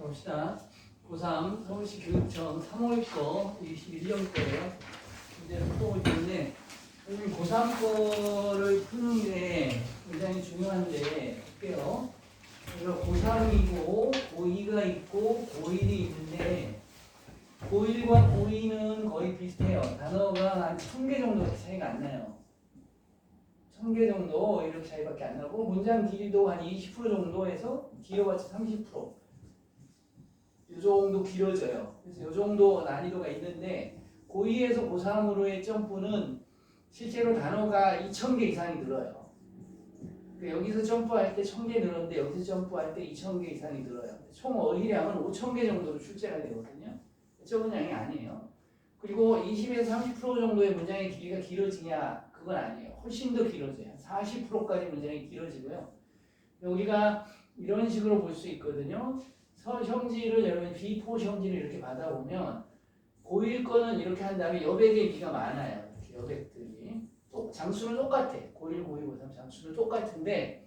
봅시다. 고3 서울시 교육청 3월 거 21년 거예요. 문제를 풀어볼 텐데 고3 거를 푸는 게 굉장히 중요한데 볼게요. 그래서 고3이고 고2가 있고 고1이 있는데 고1과 고2는 거의 비슷해요. 단어가 한 1000개 정도 차이가 안 나요. 1000개 정도 이렇게 차이밖에 안 나고 문장 길이도 한 20% 정도에서 길어봤자 30%. 이 정도 길어져요. 그래서 이 정도 난이도가 있는데 고2에서 고3으로의 점프는 실제로 단어가 2000개 이상이 늘어요. 여기서 점프할 때 1000개 늘었는데 여기서 점프할 때 2000개 이상이 늘어요. 총 어휘량은 5000개 정도로 출제가 되거든요. 적은 양이 아니에요. 그리고 20에서 30% 정도의 문장의 길이가 길어지냐? 그건 아니에요. 훨씬 더 길어져요. 40%까지 문장이 길어지고요. 우리가 이런 식으로 볼 수 있거든요. 형지를 여러분 B4 형지를 이렇게 받아보면 고1 거는 이렇게 한 다음에 여백의 비가 많아요. 이렇게 여백들이. 장수는 똑같아. 고1, 고2, 고3 장수는 똑같은데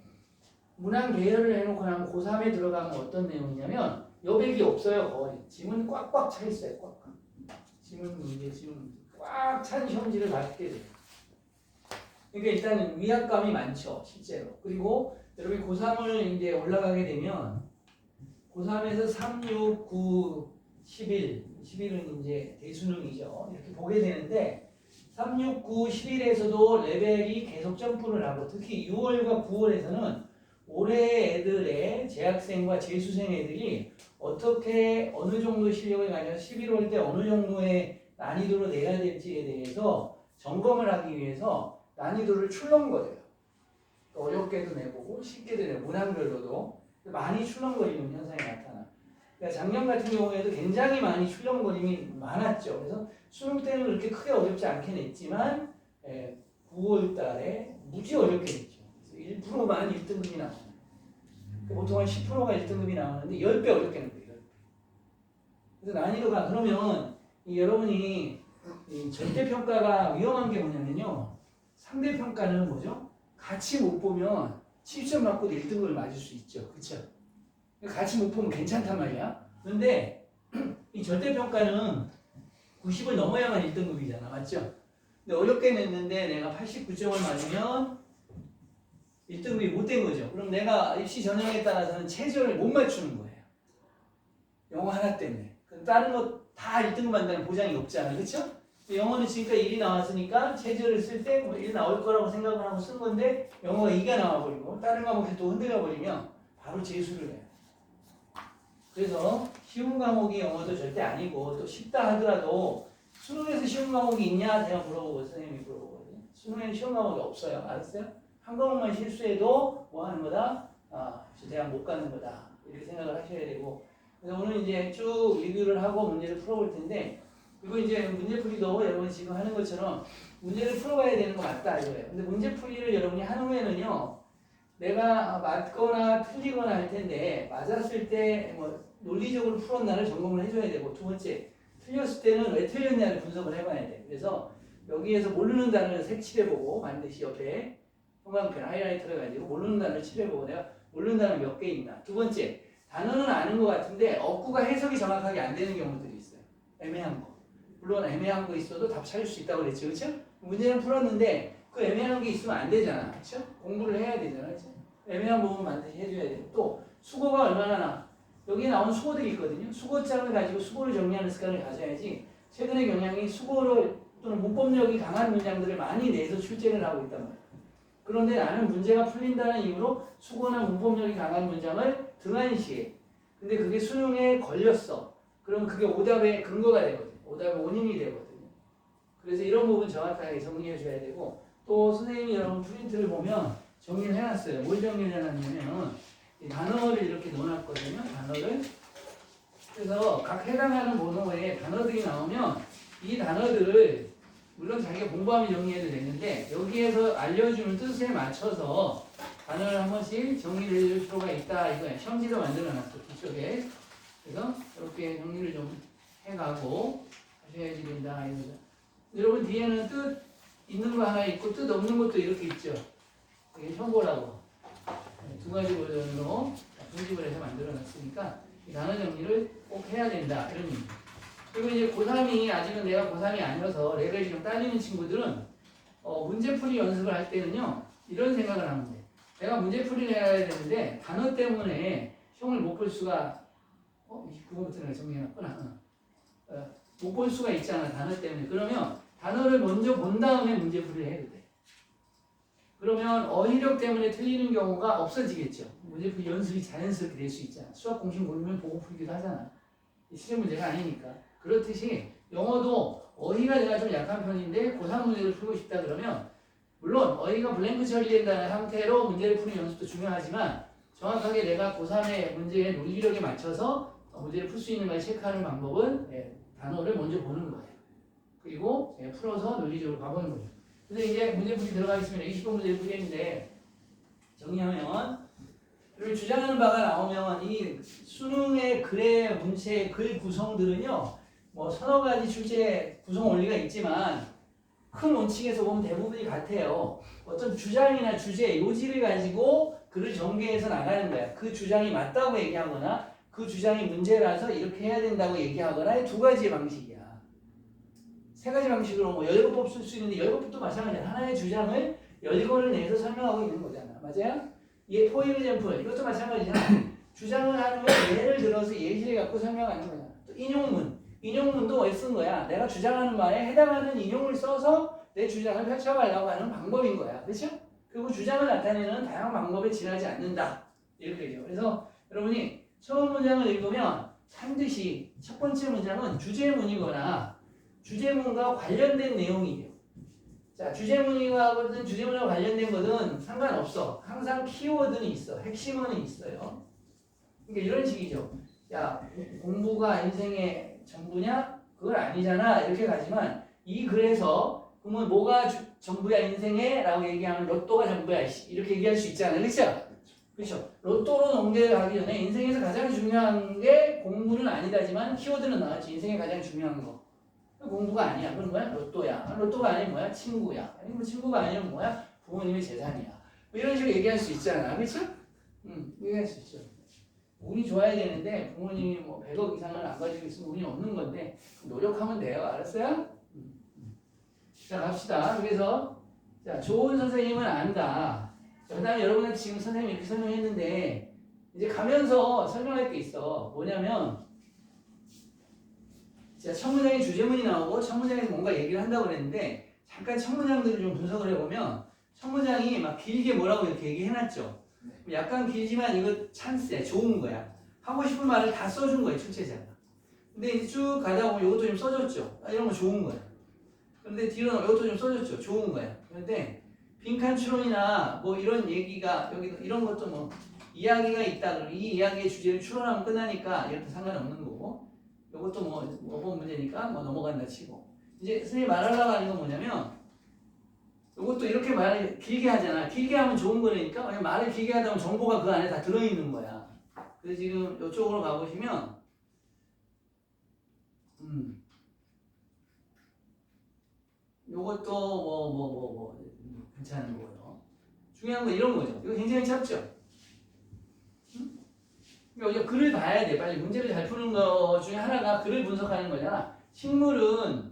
문항 계열을 해놓고 나면 고3에 들어가면 어떤 내용이냐면 여백이 없어요. 거의. 지문 꽉꽉 차 있어요. 꽉꽉. 지문 문제, 꽉 찬 형지를 받게 돼요. 그러니까 일단 위압감이 많죠. 실제로. 그리고 여러분이 고3을 이제 올라가게 되면 고3에서 3, 6, 9, 11, 11은 이제 대수능이죠. 이렇게 보게 되는데 3, 6, 9, 11에서도 레벨이 계속 점프를 하고 특히 6월과 9월에서는 올해 애들의 재학생과 재수생 애들이 어떻게 어느 정도 실력을 가져서 11월 때 어느 정도의 난이도로 내야 될지에 대해서 점검을 하기 위해서 난이도를 출렁거려요. 어렵게도 내보고 쉽게도 내고 문항별로도 많이 출렁거리는 현상이 나타나. 그러니까 작년 같은 경우에도 굉장히 많이 출렁거림이 많았죠. 그래서 수능 때는 그렇게 크게 어렵지 않게 냈지만 9월 달에 무지 어렵게 냈죠. 그래서 1%만 1등급이 나와요. 보통 한 10%가 1등급이 나오는데 10배 어렵게 낸 거예요. 10배. 그래서 난이도가 그러면 여러분이 절대평가가 위험한 게 뭐냐면요. 상대평가는 뭐죠? 같이 못 보면 7점 맞고도 1등급을 맞을 수 있죠. 그렇죠? 같이 못 보면 괜찮단 말이야. 그런데 이 절대평가는 90을 넘어야만 1등급이잖아. 맞죠? 근데 어렵게 냈는데 내가 89점을 맞으면 1등급이 못 된 거죠. 그럼 내가 입시 전형에 따라서는 최저를 못 맞추는 거예요. 영어 하나 때문에. 다른 거 다 1등급 한다는 보장이 없잖아. 그렇죠? 영어는 지금까지 1이 나왔으니까 최저를 쓸 때 뭐 1 나올 거라고 생각을 하고 쓴 건데 영어가 2가 나와버리고 다른 과목에 또 흔들려 버리면 바로 재수를 해요. 그래서 쉬운 과목이 영어도 절대 아니고 또 쉽다 하더라도 수능에서 쉬운 과목이 있냐 제가 물어보고 선생님이 물어보거든요. 수능에는 쉬운 과목이 없어요. 알았어요? 한 과목만 실수해도 뭐 하는 거다? 대학 못 가는 거다. 이렇게 생각을 하셔야 되고 그래서 오늘 이제 쭉 리뷰를 하고 문제를 풀어볼 텐데 그리고 이제 문제풀이도 여러분 지금 하는 것처럼 문제를 풀어가야 되는 거 맞다 이거예요. 근데 문제풀이를 여러분이 한 후에는요, 내가 맞거나 틀리거나 할 텐데 맞았을 때 뭐 논리적으로 풀었나를 점검을 해줘야 되고 두 번째 틀렸을 때는 왜 틀렸냐를 분석을 해봐야 돼. 그래서 여기에서 모르는 단어를 색칠해보고 반드시 옆에 형광펜 하이라이터를 가지고 모르는 단어를 칠해보고 내가 모르는 단어 몇 개 있나. 두 번째 단어는 아는 것 같은데 어구가 해석이 정확하게 안 되는 경우들이 있어요. 애매한 거. 물론 애매한 거 있어도 답 찾을 수 있다고 그랬죠. 그렇죠? 문제는 풀었는데 그 애매한 게 있으면 안 되잖아. 그렇죠? 공부를 해야 되잖아. 그렇죠? 애매한 부분 반드시 해줘야 되고 또 수고가 얼마나 나. 여기에 나온 수고들이 있거든요. 수고장을 가지고 수고를 정리하는 습관을 가져야지 최근의 경향이 수고를 또는 문법력이 강한 문장들을 많이 내서 출제를 하고 있단 말이에요. 그런데 나는 문제가 풀린다는 이유로 수고나 문법력이 강한 문장을 등한시해. 근데 그게 수능에 걸렸어. 그럼 그게 오답의 근거가 되거든요. 오답의 원인이 되거든요. 그래서 이런 부분 정확하게 정리해 줘야 되고 또 선생님이 여러분 프린트를 보면 정리를 해놨어요. 뭘 정리를 해놨냐면 이 단어를 이렇게 넣어놨거든요. 단어를. 그래서 각 해당하는 번호에 단어들이 나오면 이 단어들을 물론 자기가 공부하면 정리해도 되는데 여기에서 알려주는 뜻에 맞춰서 단어를 한 번씩 정리를 해줄 필요가 있다. 이거예요. 시험지도 만들어놨어. 뒤쪽에. 그래서 이렇게 정리를 좀 해가고 하셔야지 된다. 이거죠. 여러분 뒤에는 뜻 있는 거 하나 있고 뜻 없는 것도 이렇게 있죠. 이게 형고라고 두 가지 버전으로 분집을 해서 만들어놨으니까 이 단어 정리를 꼭 해야 된다. 이런 의미. 그리고 이제 고3이 아직은 내가 고3이 아니어서 레벨이 좀 딸리는 친구들은 문제풀이 연습을 할 때는요. 이런 생각을 하면 돼. 내가 문제풀이를 해야 되는데 단어 때문에 시험을 못 볼 수가 그거부터 내가 정리해놨구나. 못 볼 수가 있잖아. 단어 때문에. 그러면 단어를 먼저 본 다음에 문제풀이를 해도 돼. 그러면 어휘력 때문에 틀리는 경우가 없어지겠죠. 문제풀이 연습이 자연스럽게 될 수 있잖아. 수학 공식 모르면 보고 풀기도 하잖아. 시험 문제가 아니니까. 그렇듯이 영어도 어휘가 내가 좀 약한 편인데 고3 문제를 풀고 싶다 그러면 물론 어휘가 블랭크 처리된다는 상태로 문제를 푸는 연습도 중요하지만 정확하게 내가 고3의 문제의 논리력에 맞춰서 문제를 풀 수 있는가 체크하는 방법은 단어를 먼저 보는 거예요. 그리고 풀어서 논리적으로 가보는 거죠. 그래서 이제 문제풀이 들어가겠습니다. 20번 문제 풀이인데 정리하면 그리고 주장하는 바가 나오면 이 수능의 글의 문체의 글 구성들은요. 뭐 서너 가지 출제 구성 원리가 있지만 큰 원칙에서 보면 대부분이 같아요. 어떤 주장이나 주제, 요지를 가지고 글을 전개해서 나가는 거야. 그 주장이 맞다고 얘기하거나 그 주장이 문제라서 이렇게 해야 된다고 얘기하거나 이 두 가지의 방식이야. 세 가지 방식으로 뭐 17법 쓸 수 있는데 17법도 마찬가지야. 하나의 주장을 10권을 내서 설명하고 있는 거잖아. 맞아요? 이게 포일 젬플 이것도 마찬가지잖아. 주장을 하는 건 예를 들어서 예시를 갖고 설명하는 거야. 또 인용문도 왜 쓴 거야? 내가 주장하는 말에 해당하는 인용을 써서 내 주장을 펼쳐가려고 하는 방법인 거야. 그렇죠? 그리고 주장을 나타내는 다양한 방법에 지나지 않는다. 이렇게 되죠. 그래서 여러분이 처음 문장을 읽으면 반드시 첫 번째 문장은 주제문이거나 주제문과 관련된 내용이에요. 자, 주제문이거든 주제문과 관련된 거든 상관없어. 항상 키워드는 있어. 핵심어는 있어요. 그러니까 이런 식이죠. 야, 공부가 인생의 전부냐? 그건 아니잖아. 이렇게 가지만 이 글에서 그러면 뭐가 전부야 인생에? 라고 얘기하면 로또가 전부야. 이렇게 얘기할 수 있잖아. 그렇죠? 그렇죠. 로또로 넘겨가기 전에 인생에서 가장 중요한 게 공부는 아니다지만 키워드는 나왔지. 인생에 가장 중요한 거. 공부가 아니야. 그런 거야? 로또야. 로또가 아니면 뭐야? 친구야. 아니 뭐 친구가 아니면 뭐야? 부모님의 재산이야. 뭐 이런 식으로 얘기할 수 있잖아. 그렇죠? 얘기할 수 있죠. 운이 좋아야 되는데 부모님이 뭐 100억 이상을 안 가지고 있으면 운이 없는 건데 노력하면 돼요. 알았어요? 자 갑시다. 그래서 자 좋은 선생님은 안다. 그 다음에 여러분은 지금 선생님이 이렇게 설명했는데 이제 가면서 설명할 게 있어. 뭐냐면 자, 첫 문장에 주제문이 나오고 첫 문장에서 뭔가 얘기를 한다고 그랬는데 잠깐 첫 문장들을 좀 분석을 해보면 첫 문장이 막 길게 뭐라고 이렇게 얘기해놨죠. 약간 길지만 이거 찬스야. 좋은 거야. 하고 싶은 말을 다 써준 거예요. 출제자가. 근데 이제 쭉 가다 보면 이것도 좀 써줬죠. 이런 거 좋은 거야. 그런데 뒤로는 이것도 좀 써줬죠. 좋은 거야. 그런데 빈칸 추론이나 뭐 이런 얘기가 여기도 이런 것도 뭐 이야기가 있다. 그러면 이 이야기의 주제를 추론하면 끝나니까 이것도 상관없는 거고 이것도 뭐 5번 문제니까 뭐 넘어간다 치고 이제 선생님이 말하려고 하는 건 뭐냐면 이것도 이렇게 말을 길게 하잖아. 길게 하면 좋은 거니까 말을 길게 하다 보면 정보가 그 안에 다 들어있는 거야. 그래서 지금 이쪽으로 가보시면 요것도 뭐 괜찮은 거예요. 중요한 건 이런 거죠. 이거 굉장히 짧죠? 그러니까 글을 봐야 돼. 빨리 문제를 잘 푸는 거 중에 하나가 글을 분석하는 거잖아. 식물은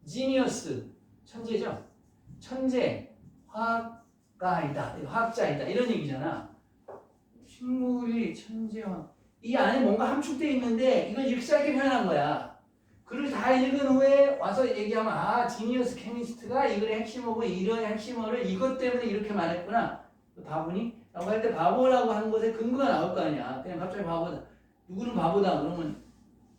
지니어스, 천재죠? 천재, 화가이다, 화학자이다 이런 얘기잖아. 식물이 천재화. 이 안에 뭔가 함축되어 있는데 이걸 이렇게 짧게 표현한 거야. 글을 다 읽은 후에 와서 얘기하면 아 지니어스 케미스트가 이 글의 핵심어고 이런 핵심어를 이것 때문에 이렇게 말했구나. 바보니? 라고 할 때 바보라고 하는 것에 근거가 나올 거 아니야. 그냥 갑자기 바보다. 누구는 바보다 그러면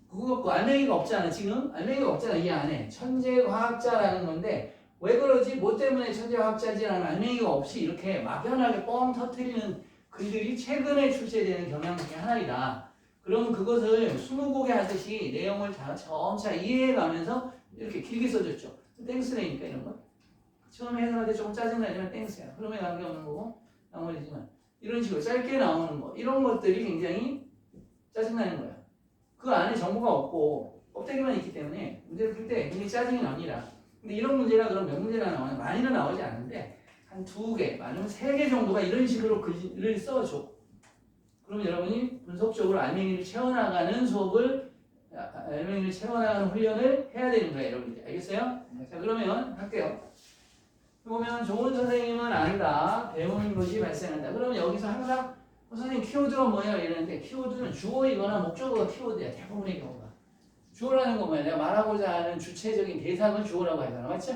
그거 갖고 알맹이가 없잖아. 지금 알맹이가 없잖아. 이 안에 천재화학자라는 건데 왜 그러지? 뭐 때문에 천재화학자지라는 알맹이가 없이 이렇게 막연하게 뻥 터뜨리는 글들이 최근에 출제되는 경향 중에 하나이다. 그러면 그것을 20곡에 하듯이 내용을 다 점차 이해해가면서 이렇게 길게 써줬죠. 땡스레니까 이런 거. 처음에 해석할 때 조금 짜증나지만 땡스야. 흐름에 관계없는 거고 나머지지만 이런 식으로 짧게 나오는 거 이런 것들이 굉장히 짜증나는 거야. 그 안에 정보가 없고 껍데기만 있기 때문에 문제를 풀 때 굉장히 짜증이 납니다. 근데 이런 문제가 그럼 몇 문제나 나오냐? 많이는 나오지 않는데 한 2개, 아니면 3개 정도가 이런 식으로 글을 써줘. 그럼 여러분이 분석적으로 알맹이를 채워나가는 수업을 알맹이를 채워나가는 훈련을 해야 되는 거예요, 여러분들. 알겠어요? 자, 그러면 할게요. 보면 좋은 선생님은 안다. 배우는 것이 발생한다. 그러면 여기서 항상 선생님 키워드가 뭐예요? 이러는데 키워드는 주어이거나 목적어가 키워드야. 대부분의 경우가. 주어라는 건 뭐야? 내가 말하고자 하는 주체적인 대상을 주어라고 하잖아. 맞죠?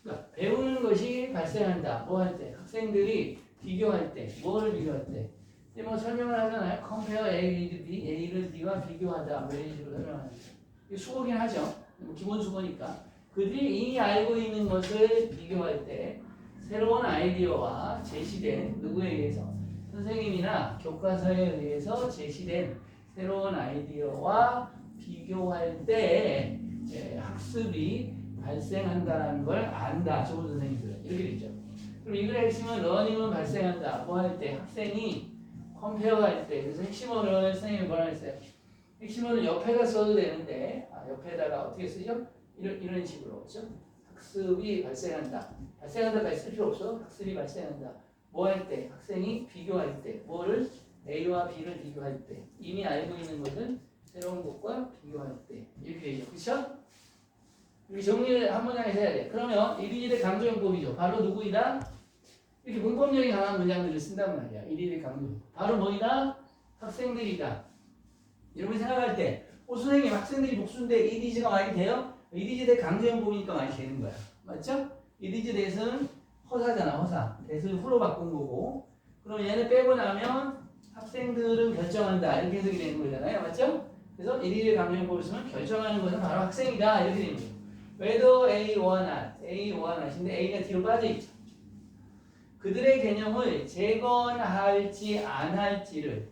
그러니까 배우는 것이 발생한다. 뭐 할 때? 학생들이 비교할 때. 뭐를 비교할 때? 이제 뭐 설명을 하잖아요. compare A with B. A를 B와 비교하다. 뭐 이런 식으로 설명하는 거. 수어긴 하죠. 기본 수어니까. 그들이 이미 알고 있는 것을 비교할 때 새로운 아이디어와 제시된 누구에 의해서? 선생님이나 교과서에 의해서 제시된 새로운 아이디어와 비교할 때 학습이 발생한다는 걸 안다. 좋은 선생님들은 이렇게 되죠. 그럼 이글의 핵심은 러닝은 발생한다. 뭐 할 때? 학생이 컴페어 할 때. 그래서 핵심어를 선생님이 뭐라 했어요? 핵심어는 옆에다 써도 되는데 옆에다가 어떻게 쓰죠? 이런 식으로 그렇죠? 학습이 발생한다. 발생한다까지 쓸 필요 없어. 학습이 발생한다. 뭐 할 때? 학생이 비교할 때. 뭐를? A와 B를 비교할 때. 이미 알고 있는 것은 새로운 것과 비교할 때. 이렇게 되죠. 그렇죠? 이렇게 정리를 한 문장에서 해야 돼. 그러면 이리지의 강조용법이죠. 바로 누구이다? 이렇게 문법력이 강한 문장들을 쓴단 말이야. 이리지의 강조. 바로 뭐이다? 학생들이다. 여러분이 생각할 때 선생님 학생들이 복수인데 이리지가 많이 돼요? 이리지 대 강조용법이니까 많이 되는 거야. 맞죠? 이리지 대는 허사잖아. 허사. 대를 후로 바꾼 거고. 그럼 얘는 빼고 나면 학생들은 결정한다. 이렇게 해석이 되는 거잖아요. 맞죠? 그래서 이리지 강조용법을 쓰면 결정하는 것은 바로 학생이다. 이렇게 되는 거예요. whether A or not. A or not인데 A가 뒤로 빠져있죠. 그들의 개념을 재건할지 안 할지를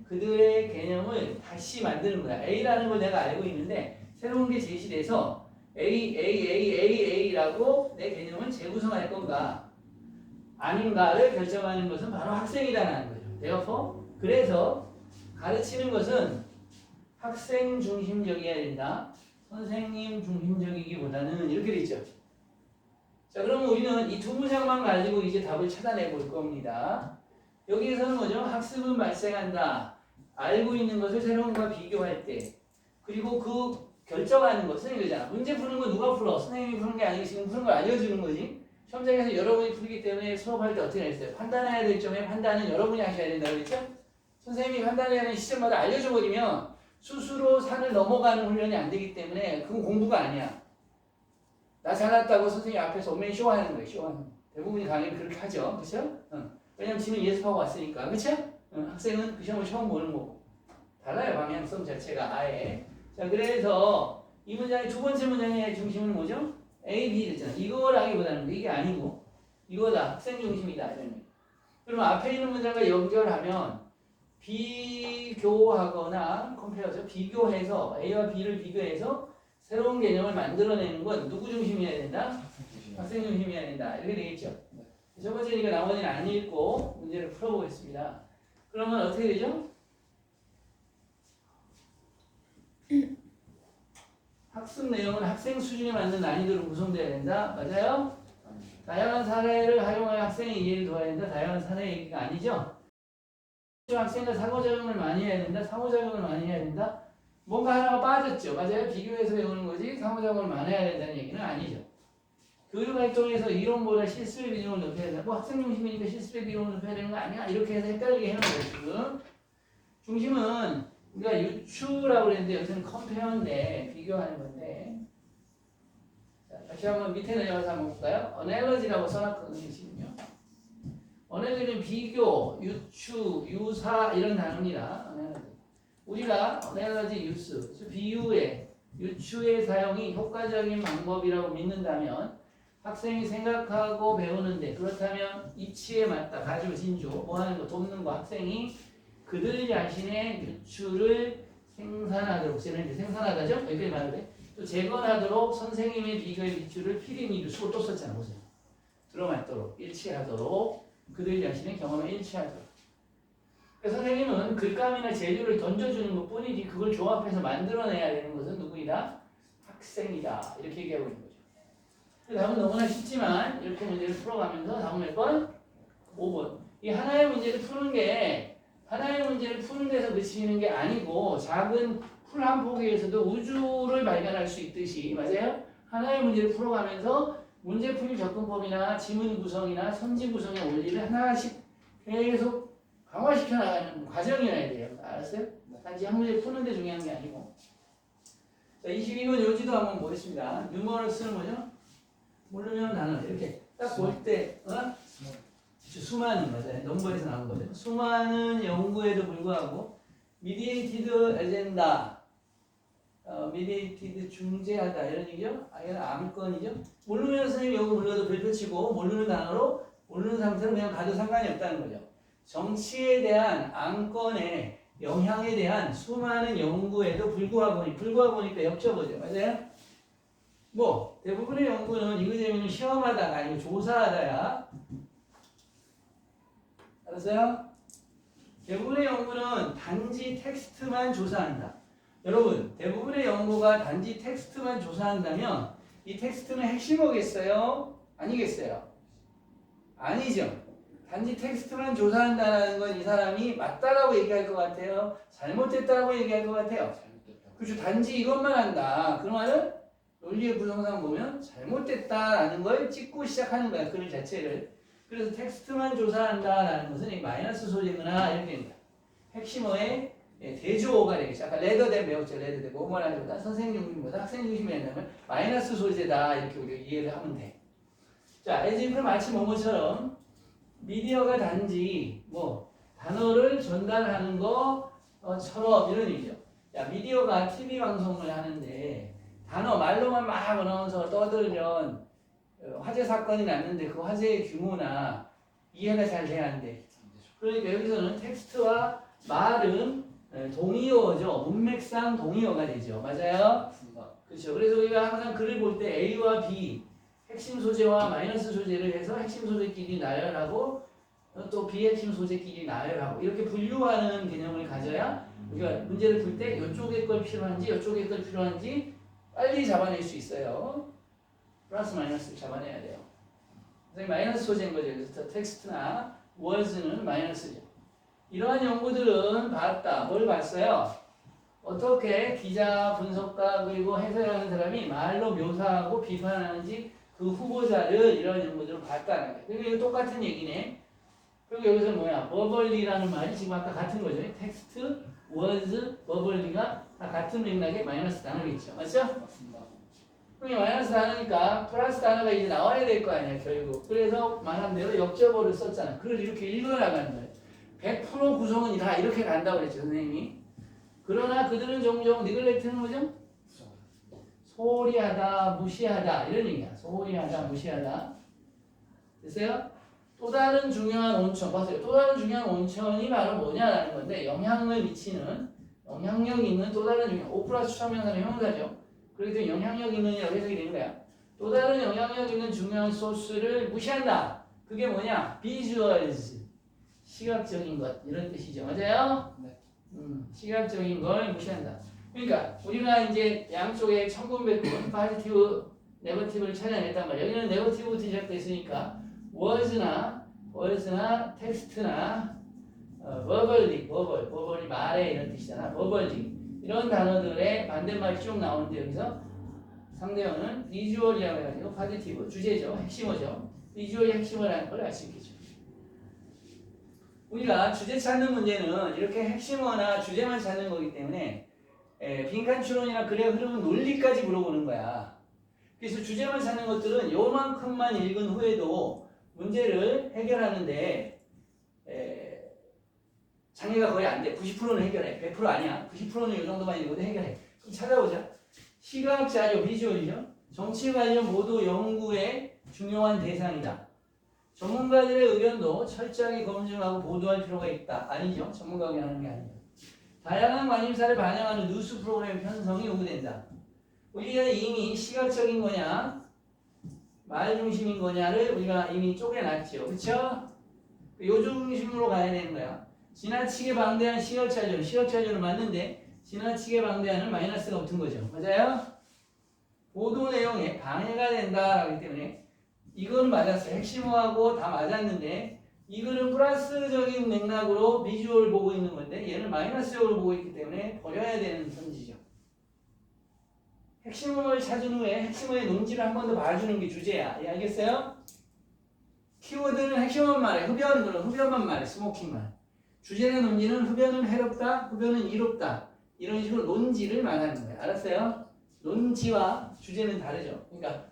그들의 개념을 다시 만드는 거야. A라는 걸 내가 알고 있는데 새로운 게 제시돼서 A라고 내 개념을 재구성할 건가 아닌가를 결정하는 것은 바로 학생이라는 거죠. therefore, 그래서 가르치는 것은 학생 중심적이어야 된다. 선생님 중심적이기보다는 이렇게 돼 있죠. 자, 그러면 우리는 이 두 문장만 가지고 이제 답을 찾아내 볼 겁니다. 여기에서는 뭐죠? 학습은 발생한다. 알고 있는 것을 새로운 것과 비교할 때. 그리고 그 결정하는 거, 선생님이 그러잖아. 문제 푸는 거 누가 풀어? 선생님이 푸는 게 아니고 지금 푸는 걸 알려주는 거지. 시험장에서 여러분이 풀기 때문에 수업할 때 어떻게 했어요? 판단해야 될 점에 판단은 여러분이 하셔야 된다고 그랬죠? 선생님이 판단해야 하는 시점마다 알려줘버리면 스스로 산을 넘어가는 훈련이 안 되기 때문에 그건 공부가 아니야. 나 잘났다고 선생님 앞에서 오면 쇼하는 거예요. 쇼하는 거. 대부분이 강의를 그렇게 하죠. 그렇죠? 왜냐면 지는 예습하고 왔으니까. 그렇죠? 학생은 그 시험을 처음 보는 거고. 달라요. 방향성 자체가 아예. 자, 그래서 이 문장의 두 번째 문장의 중심은 뭐죠? A, B 됐잖아. 이거라기보다는 이게 아니고 이거다. 학생 중심이다. 이런 얘기. 그러면 앞에 있는 문장과 연결하면 비교하거나 컴페어죠. 비교해서 A와 B를 비교해서 새로운 개념을 만들어내는 건 누구 중심이어야 된다? 학생 중심이어야 된다. 이렇게 되겠죠. 첫 번째니까 나머지는 안 읽고 문제를 풀어보겠습니다. 그러면 어떻게 되죠? 학습 내용은 학생 수준에 맞는 난이도로 구성되어야 된다. 맞아요? 다양한 사례를 활용하여 학생의 이해를 도와야 된다. 다양한 사례 얘기가 아니죠? 학생과 상호작용을 많이 해야 된다. 상호작용을 많이 해야 된다. 뭔가 하나가 빠졌죠. 맞아요? 비교해서 배우는 거지 상호작용을 많이 해야 된다는 얘기는 아니죠. 교육 활동에서 이론보다 실습의 비중을 높여야 된다. 뭐 학생 중심이니까 실습의 비중을 높여야 되는 거 아니야? 이렇게 해서 헷갈리게 해놓은 거예요. 지금. 중심은 우리가 유추라고 그랬는데 여기서는 컴페어인데 비교하는 건데 자, 다시 한번 밑에 내려가서 한번 볼까요? 어널러지라고 써놨거든요. 지금요. 어널러지는 비교, 유추, 유사 이런 단어입니다. 우리가 어널러지 유스, 비유의 유추의 사용이 효과적인 방법이라고 믿는다면 학생이 생각하고 배우는데 그렇다면 이치에 맞다. 가지고 진주 뭐 하는 거 돕는 거 학생이 그들 자신의 유추를 생산하도록 생산하다죠? 여기까지 말해도 돼? 또 재건하도록 선생님의 비교의 유추를 필히 수로 또 썼잖아. 보세요. 들어맞도록 일치하도록 그들 자신의 경험에 일치하도록 그러니까 선생님은 글감이나 재료를 던져주는 것 뿐이지 그걸 조합해서 만들어내야 되는 것은 누구이다? 학생이다. 이렇게 얘기하고 있는 거죠. 다음은 너무나 쉽지만 이렇게 문제를 풀어가면서 다음 몇 번? 5번. 이 하나의 문제를 푸는 게 하나의 문제를 푸는 데서 그치는 게 아니고 작은 풀 한 포기에서도 우주를 발견할 수 있듯이 맞아요? 하나의 문제를 풀어가면서 문제풀이 접근법이나 지문 구성이나 선지 구성의 원리를 하나씩 계속 강화시켜 나가는 과정이어야 돼요. 알았어요? 단지 한 문제 푸는 데 중요한 게 아니고. 자, 22번 요지도 한번 보겠습니다. 유머러스는 뭐죠? 모르면 단어 이렇게 딱 볼 때 수많은 맞아요. 넘버에서 나온 거죠. 수많은 연구에도 불구하고 미디에이티드 에젠다, 미디에이티드 중재하다 이런 얘기죠. 이건 암건이죠. 모르면 선생님이 여기 불러도 별표 치고 모르는 단어로 모르는 상태로 그냥 가도 상관이 없다는 거죠. 정치에 대한 안건의 영향에 대한 수많은 연구에도 불구하고니까 역적어죠. 맞아요? 뭐 대부분의 연구는 이거재미는 시험하다가 아니고 조사하다야. 알았어요? 대부분의 연구는 단지 텍스트만 조사한다. 여러분, 대부분의 연구가 단지 텍스트만 조사한다면 이 텍스트는 핵심어겠어요? 아니겠어요? 아니죠. 단지 텍스트만 조사한다는 건 이 사람이 맞다라고 얘기할 것 같아요? 잘못됐다라고 얘기할 것 같아요? 그렇죠. 단지 이것만 한다. 그 말은 논리의 구성상 보면 잘못됐다라는 걸 찍고 시작하는 거야. 글 자체를. 그래서 텍스트만 조사한다라는 것은 이 마이너스 소재구나 이렇게 됩니다. 핵심어의 대조어가 되겠죠. 아까 레더댐 배웠죠. 레더댐 뭐라기보다 선생님 중심보다 학생 중심이 된다면 마이너스 소재다 이렇게 우리가 이해를 하면 돼. 자, 에즈이프 마치 뭐뭐처럼 미디어가 단지 뭐 단어를 전달하는 것처럼 이런 얘기죠. 야, 미디어가 TV 방송을 하는데 단어 말로만 막 어나운서가 떠들면 화재 사건이 났는데 그 화재의 규모나 이해가 잘 돼야 안 돼. 그러니까 여기서는 텍스트와 말은 동의어죠. 문맥상 동의어가 되죠. 맞아요? 그렇죠. 그래서 우리가 항상 글을 볼 때 A와 B 핵심 소재와 마이너스 소재를 해서 핵심 소재끼리 나열하고 또 비핵심 소재끼리 나열하고 이렇게 분류하는 개념을 가져야 우리가 문제를 풀 때 이쪽에 걸 필요한지 이쪽에 걸 필요한지 빨리 잡아낼 수 있어요. 플러스 마이너스를 잡아내야 돼요. 그래서 마이너스 소재인 거죠. 그래서 텍스트나 월드는 마이너스죠. 이러한 연구들은 봤다. 뭘 봤어요? 어떻게 기자, 분석가 그리고 해설하는 사람이 말로 묘사하고 비판하는지 그 후보자를 이런 연구들을 봤다는 거예요. 그리고 이거 똑같은 얘기네. 그리고 여기서 뭐야? 버벌리라는 말이 지금 아까 같은 거죠. 텍스트, 월드, 버벌리가 다 같은 맥락의 마이너스 단어겠죠. 맞죠? 맞습니다. 그럼 마이너스 단어니까 플러스 단어가 이제 나와야 될 거 아니야, 결국. 그래서 말한 대로 역접어를 썼잖아. 그걸 이렇게 읽어나가는 거예요. 100% 구성은 다 이렇게 간다고 그랬죠, 선생님이. 그러나 그들은 종종 니글렉트는 뭐죠? 소홀히하다, 무시하다 이런 얘기야. 소홀히하다, 무시하다. 됐어요? 또 다른 중요한 온천, 봤어요? 또 다른 중요한 온천이 바로 뭐냐라는 건데 영향을 미치는 영향력 있는 또 다른 중요한 오프라 추천명사는 형용사죠. 그렇기 때문에 영향력 있는이라고 해석이 되는 거야. 또 다른 영향력 있는 중요한 소스를 무시한다. 그게 뭐냐? 비주얼즈. 시각적인 것 이런 뜻이죠. 맞아요? 네. 시각적인 걸 무시한다. 그러니까 우리가 이제 양쪽에 1900분 파지티브, 네거티브를 찾아냈단 말이야. 여기는 네거티브부터 시작됐으니까 월즈나 텍스트나 버벌리 말해 이런 뜻이잖아. 버벌리 이런 단어들의 반대말이 쭉 나오는데 여기서 상대어는 비주얼이라고 해가지고 파지티브 주제죠. 핵심어죠. 비주얼이 핵심어라는 걸 알 수 있겠죠. 우리가 주제 찾는 문제는 이렇게 핵심어나 주제만 찾는 거기 때문에 빈칸 추론이나 글의 흐름은 논리까지 물어보는 거야. 그래서 주제만 찾는 것들은 요만큼만 읽은 후에도 문제를 해결하는데 장애가 거의 안 돼. 90%는 해결해. 100% 아니야. 90%는 이 정도만 읽어도 해결해. 그럼 찾아보자. 시각자료, 비주얼이죠. 정치 관련 모두 연구의 중요한 대상이다. 전문가들의 의견도 철저하게 검증하고 보도할 필요가 있다. 아니죠. 전문가가 하는 게 아니에요. 다양한 관심사를 반영하는 뉴스 프로그램 편성이 요구된다. 우리가 이미 시각적인 거냐, 말 중심인 거냐를 우리가 이미 쪼개놨죠. 그쵸? 요 중심으로 가야 되는 거야. 지나치게 방대한 시각자료는 맞는데 지나치게 방대한은 마이너스가 붙은 거죠. 맞아요? 보도 내용에 방해가 된다라기 때문에 이거는 맞았어요. 핵심어하고 다 맞았는데 이 글은 플러스적인 맥락으로 비주얼을 보고 있는 건데 얘는 마이너스적으로 보고 있기 때문에 버려야 되는 선지죠. 핵심을 찾은 후에 핵심의 논지를 한 번 더 봐주는 게 주제야. 예, 알겠어요? 키워드는 핵심만 말해. 흡연은 흡연만 말해. 스모킹만. 주제나 논지는 흡연은 해롭다, 흡연은 이롭다. 이런 식으로 논지를 말하는 거예요. 알았어요? 논지와 주제는 다르죠. 그러니까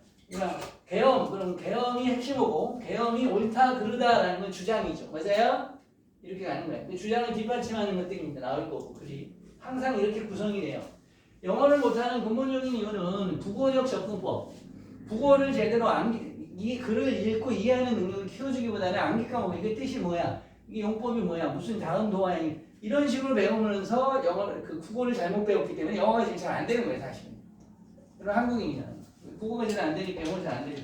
계엄, 그럼 계엄이 핵심이고 계엄이 옳다, 그르다라는 건 주장이죠. 맞아요? 이렇게 가는 거예요. 근데 주장을 뒷받침하는 것들입니다. 나올 거고 글이 항상 이렇게 구성이 돼요. 영어를 못하는 근본적인 이유는 국어적 접근법, 국어를 제대로 이 글을 읽고 이해하는 능력을 키워주기보다는 암기 과목, 이게 뜻이 뭐야, 이게 용법이 뭐야, 무슨 다음 도화야, 이런 식으로 배우면서 국어를 잘못 배웠기 때문에 영어가 지금 잘 안 되는 거예요, 사실은. 그럼 한국인이잖아요. 국어가 잘 안 되니까 영어가 잘 안 되죠.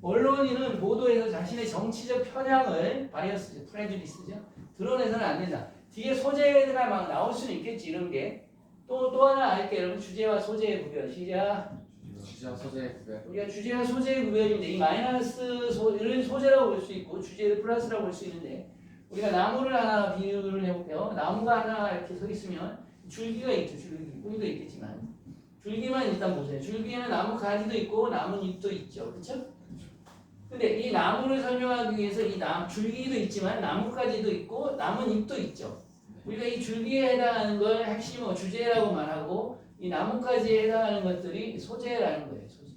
언론인은 보도에서 자신의 정치적 편향을 바이어스죠, 프레주디스죠, 드러내서는 안 된다. 뒤에 소재가 막 나올 수는 있겠지, 이런 게. 또 하나 알게요. 여러분, 주제와 소재의 구별. 시작. 주제와 소재의 구별. 우리가 주제와 소재의 구별인데 이 마이너스 소를 소재라고 볼 수 있고 주제를 플러스라고 볼 수 있는데 우리가 나무를 하나 비유를 해볼게요. 나무가 하나 이렇게 서 있으면 줄기가 있죠. 줄기. 뿌리도 있겠지만 줄기만 일단 보세요. 줄기에는 나무 가지도 있고 나뭇잎도 있죠. 그렇죠? 근데 이 나무를 설명하기 위해서 이 줄기도 있지만 나뭇가지도 있고 나뭇잎도 있죠. 우리가 이 줄기에 해당하는 걸 핵심어 주제라고 말하고 이 나뭇가지에 해당하는 것들이 소재라는 거예요. 소재.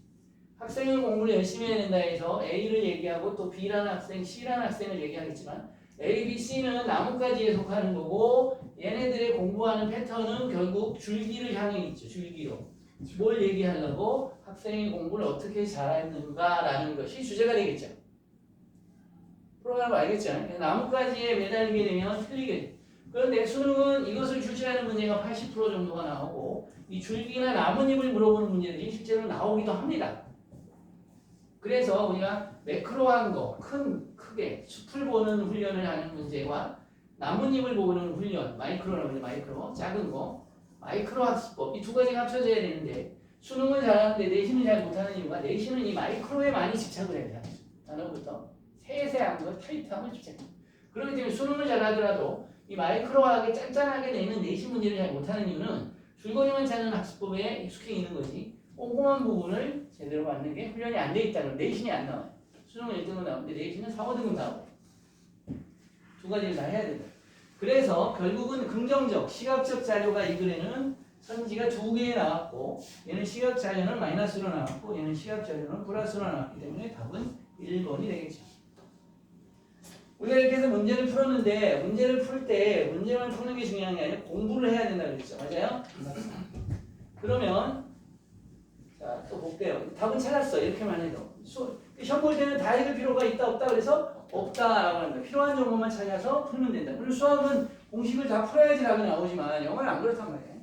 학생은 공부를 열심히 해야 된다 해서 A를 얘기하고 또 B라는 학생, C라는 학생을 얘기하겠지만 A, B, C는 나뭇가지에 속하는 거고 얘네들의 공부하는 패턴은 결국 줄기를 향해 있죠. 줄기로. 뭘 얘기하려고 학생이 공부를 어떻게 잘했는가라는 것이 주제가 되겠죠. 프로그램 알겠죠? 나뭇가지에 매달리게 되면 틀리게. 그런데 수능은 이것을 출제하는 문제가 80% 정도가 나오고 이 줄기나 나뭇잎을 물어보는 문제들이 실제로 나오기도 합니다. 그래서 우리가 매크로한 거, 크게 숲을 보는 훈련을 하는 문제와 나뭇잎을 보는 훈련, 마이크로라고 해요. 마이크로, 작은 거, 마이크로 학습법 이 두 가지가 합쳐져야 되는데 수능은 잘하는데 내신은 잘 못하는 이유가 내신은 이 마이크로에 많이 집착을 해야 돼요. 단어부터 세세한 거, 타이트한 걸 집착해요. 그렇기 때문에 수능을 잘하더라도 이 마이크로하게 짠짠하게 내는 내신 문제를 잘 못하는 이유는 줄거리만 찾는 학습법에 익숙해 있는 거지 꼼꼼한 부분을 제대로 받는 게 훈련이 안 돼 있다는 내신이 안 나와요. 수능은 1등은 나오는데 내신은 4, 5등은 나와요. 두 가지를 다 해야 된다. 그래서 결국은 긍정적, 시각적 자료가 이 글에는 선지가 2개 나왔고 얘는 시각 자료는 마이너스로 나왔고 얘는 시각 자료는 플러스로 나왔기 때문에 답은 1번이 되겠죠. 우리가 이렇게 해서 문제를 풀었는데 문제를 풀 때 문제만 푸는 게 중요한 게 아니라 공부를 해야 된다고 그랬죠. 맞아요? 그러면 자, 또 볼게요. 답은 찾았어. 이렇게만 해도. 시험 볼 때는 다 읽을 필요가 있다 없다 그래서 없다라고 합니다. 필요한 정보만 찾아서 풀면 된다. 물론 수학은 공식을 다 풀어야지 답이 나오지만 영어는 안 그렇단 말이에요.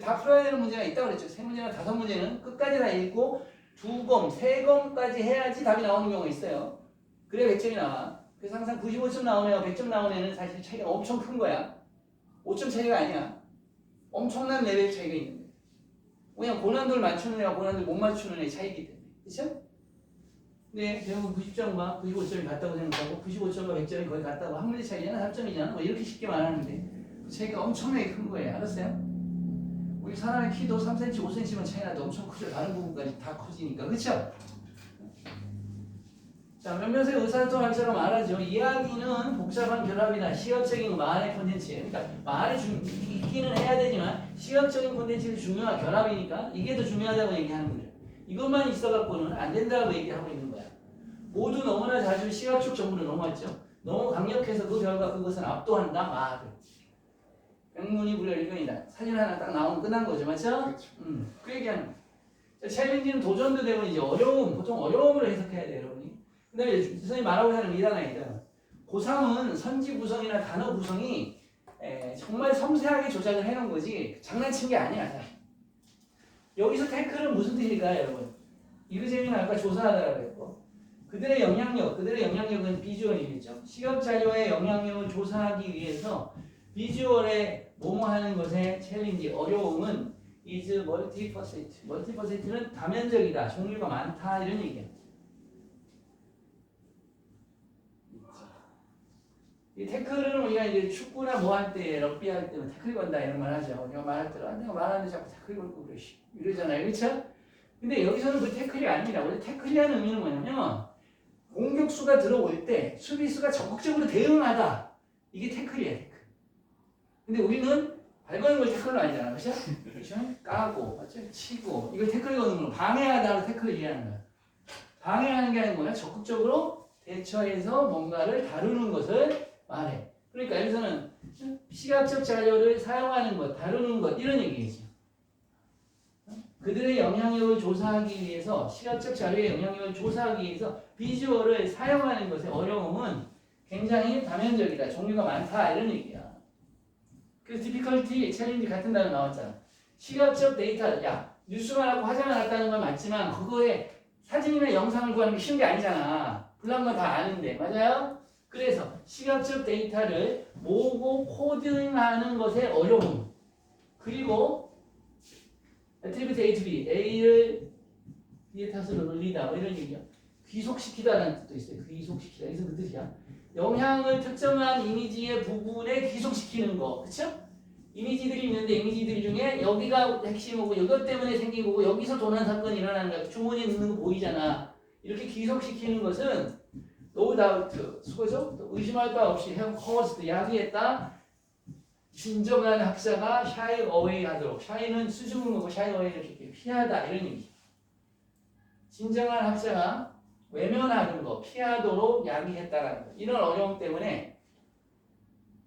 다 풀어야 되는 문제가 있다고 그랬죠. 3문제나 5문제는 끝까지 다 읽고 2검, 3검까지 해야지 답이 나오는 경우가 있어요. 그래야 100점이 나와. 그래서 항상 95점 나오는 애와 100점 나오는 애는 사실 차이가 엄청 큰 거야. 5점 차이가 아니야. 엄청난 레벨 차이가 있는 거야. 그냥 고난도를 맞추는 애와 고난도를 못 맞추는 애 차이기 때문에. 그렇죠? 근데 결국 90점과 95점이 같다고 생각하고 95점과 100점이 거의 같다고 한 문제 차이잖아, 3점이잖아. 뭐 이렇게 쉽게 말하는데 차이가 엄청나게 큰 거예요. 알았어요? 우리 사람의 키도 3cm, 5cm만 차이 나도 엄청 크죠. 다른 부분까지 다 커지니까. 그렇죠? 자, 몇몇의 의사소통학처럼 말하죠. 이야기는 복잡한 결합이다. 시각적인 말의 콘텐츠. 그러니까 말이 있기는 해야 되지만 시각적인 콘텐츠는 중요한 결합이니까 이게 더 중요하다고 얘기하는 거죠. 이것만 있어갖고는 안 된다고 얘기하고 있는 거야. 모두 너무나 자주 시각적 정보를 넘어왔죠. 너무 강력해서 그 결과 그것은 압도한다. 말을. 백문이 불여일견이다. 사진 하나 딱 나오면 끝난 거죠. 맞죠? 그 얘기하는 거예요. 챌린지는 도전도 되고 이제 어려움, 보통 어려움으로 해석해야 돼요, 여러분이. 근데 선생님이 말하고 하는 이란 아이다. 고3은 선지 구성이나 단어 구성이 정말 섬세하게 조작을 해놓은 거지 장난친 게 아니야. 사실. 여기서 태클은 무슨 뜻일까요, 여러분? 이그제미는 아까 조사하다라고 했고 그들의 영향력은 비주얼이겠죠. 시각 자료의 영향력을 조사하기 위해서 비주얼에 뭐뭐하는 것의 챌린지, 어려움은 is multifaceted. multifaceted는 다면적이다, 종류가 많다 이런 얘기예요. 이 태클은 우리가 이제 축구나 뭐 할 때, 럭비 할 때는 태클 건다 이런 말 하죠. 우리가 말할 때, 내가 말하는데 자꾸 태클 걸고 그래. 이러잖아요. 그렇죠? 근데 여기서는 그 태클이 아니라, 원래 태클이라는 의미는 뭐냐면, 공격수가 들어올 때 수비수가 적극적으로 대응하다. 이게 태클이야, 태클. 근데 우리는 밟아는 걸 태클로 아니잖아. 그렇죠? 그렇죠? 까고, 맞죠? 치고. 이걸 태클 거는 거 방해하다로 태클을 이해하는 거야. 방해하는 게 아니고 뭐야? 적극적으로 대처해서 뭔가를 다루는 것을 말해. 그러니까 여기서는 시각적 자료를 사용하는 것, 다루는 것 이런 얘기겠죠. 그들의 영향력을 조사하기 위해서 시각적 자료의 영향력을 조사하기 위해서 비주얼을 사용하는 것의 어려움은 굉장히 다면적이다. 종류가 많다 이런 얘기야. 그래서 difficulty, challenge 같은 단어 나왔잖아. 시각적 데이터, 야 뉴스만 하고 화장을 났다는 건 맞지만 그거에 사진이나 영상을 구하는 게 쉬운 게 아니잖아. 블락만 다 아는데 맞아요? 그래서 시각적 데이터를 모으고 코딩하는 것의 어려움 그리고 attribute A to B, A를 B의 탓으로 늘리다 뭐 이런 얘기야. 귀속시키다라는 뜻도 있어요. 귀속시키다. 여기서 그 뜻이야. 영향을 특정한 이미지의 부분에 귀속시키는 거. 그쵸? 이미지들이 있는데 이미지들 중에 여기가 핵심이고 이것 때문에 생긴 거고 여기서 도난 사건이 일어나는 거야. 주머니에 있는 거 보이잖아. 이렇게 귀속시키는 것은 no doubt, 수고죠? 의심할 바 없이 have caused, 야기했다. 진정한 학자가 shy away 하도록. shy는 수줍은 거고 shy away는 이렇게 피하다 이런 얘기. 진정한 학자가 외면하는 거, 피하도록 야기했다라는 거. 이런 어려움 때문에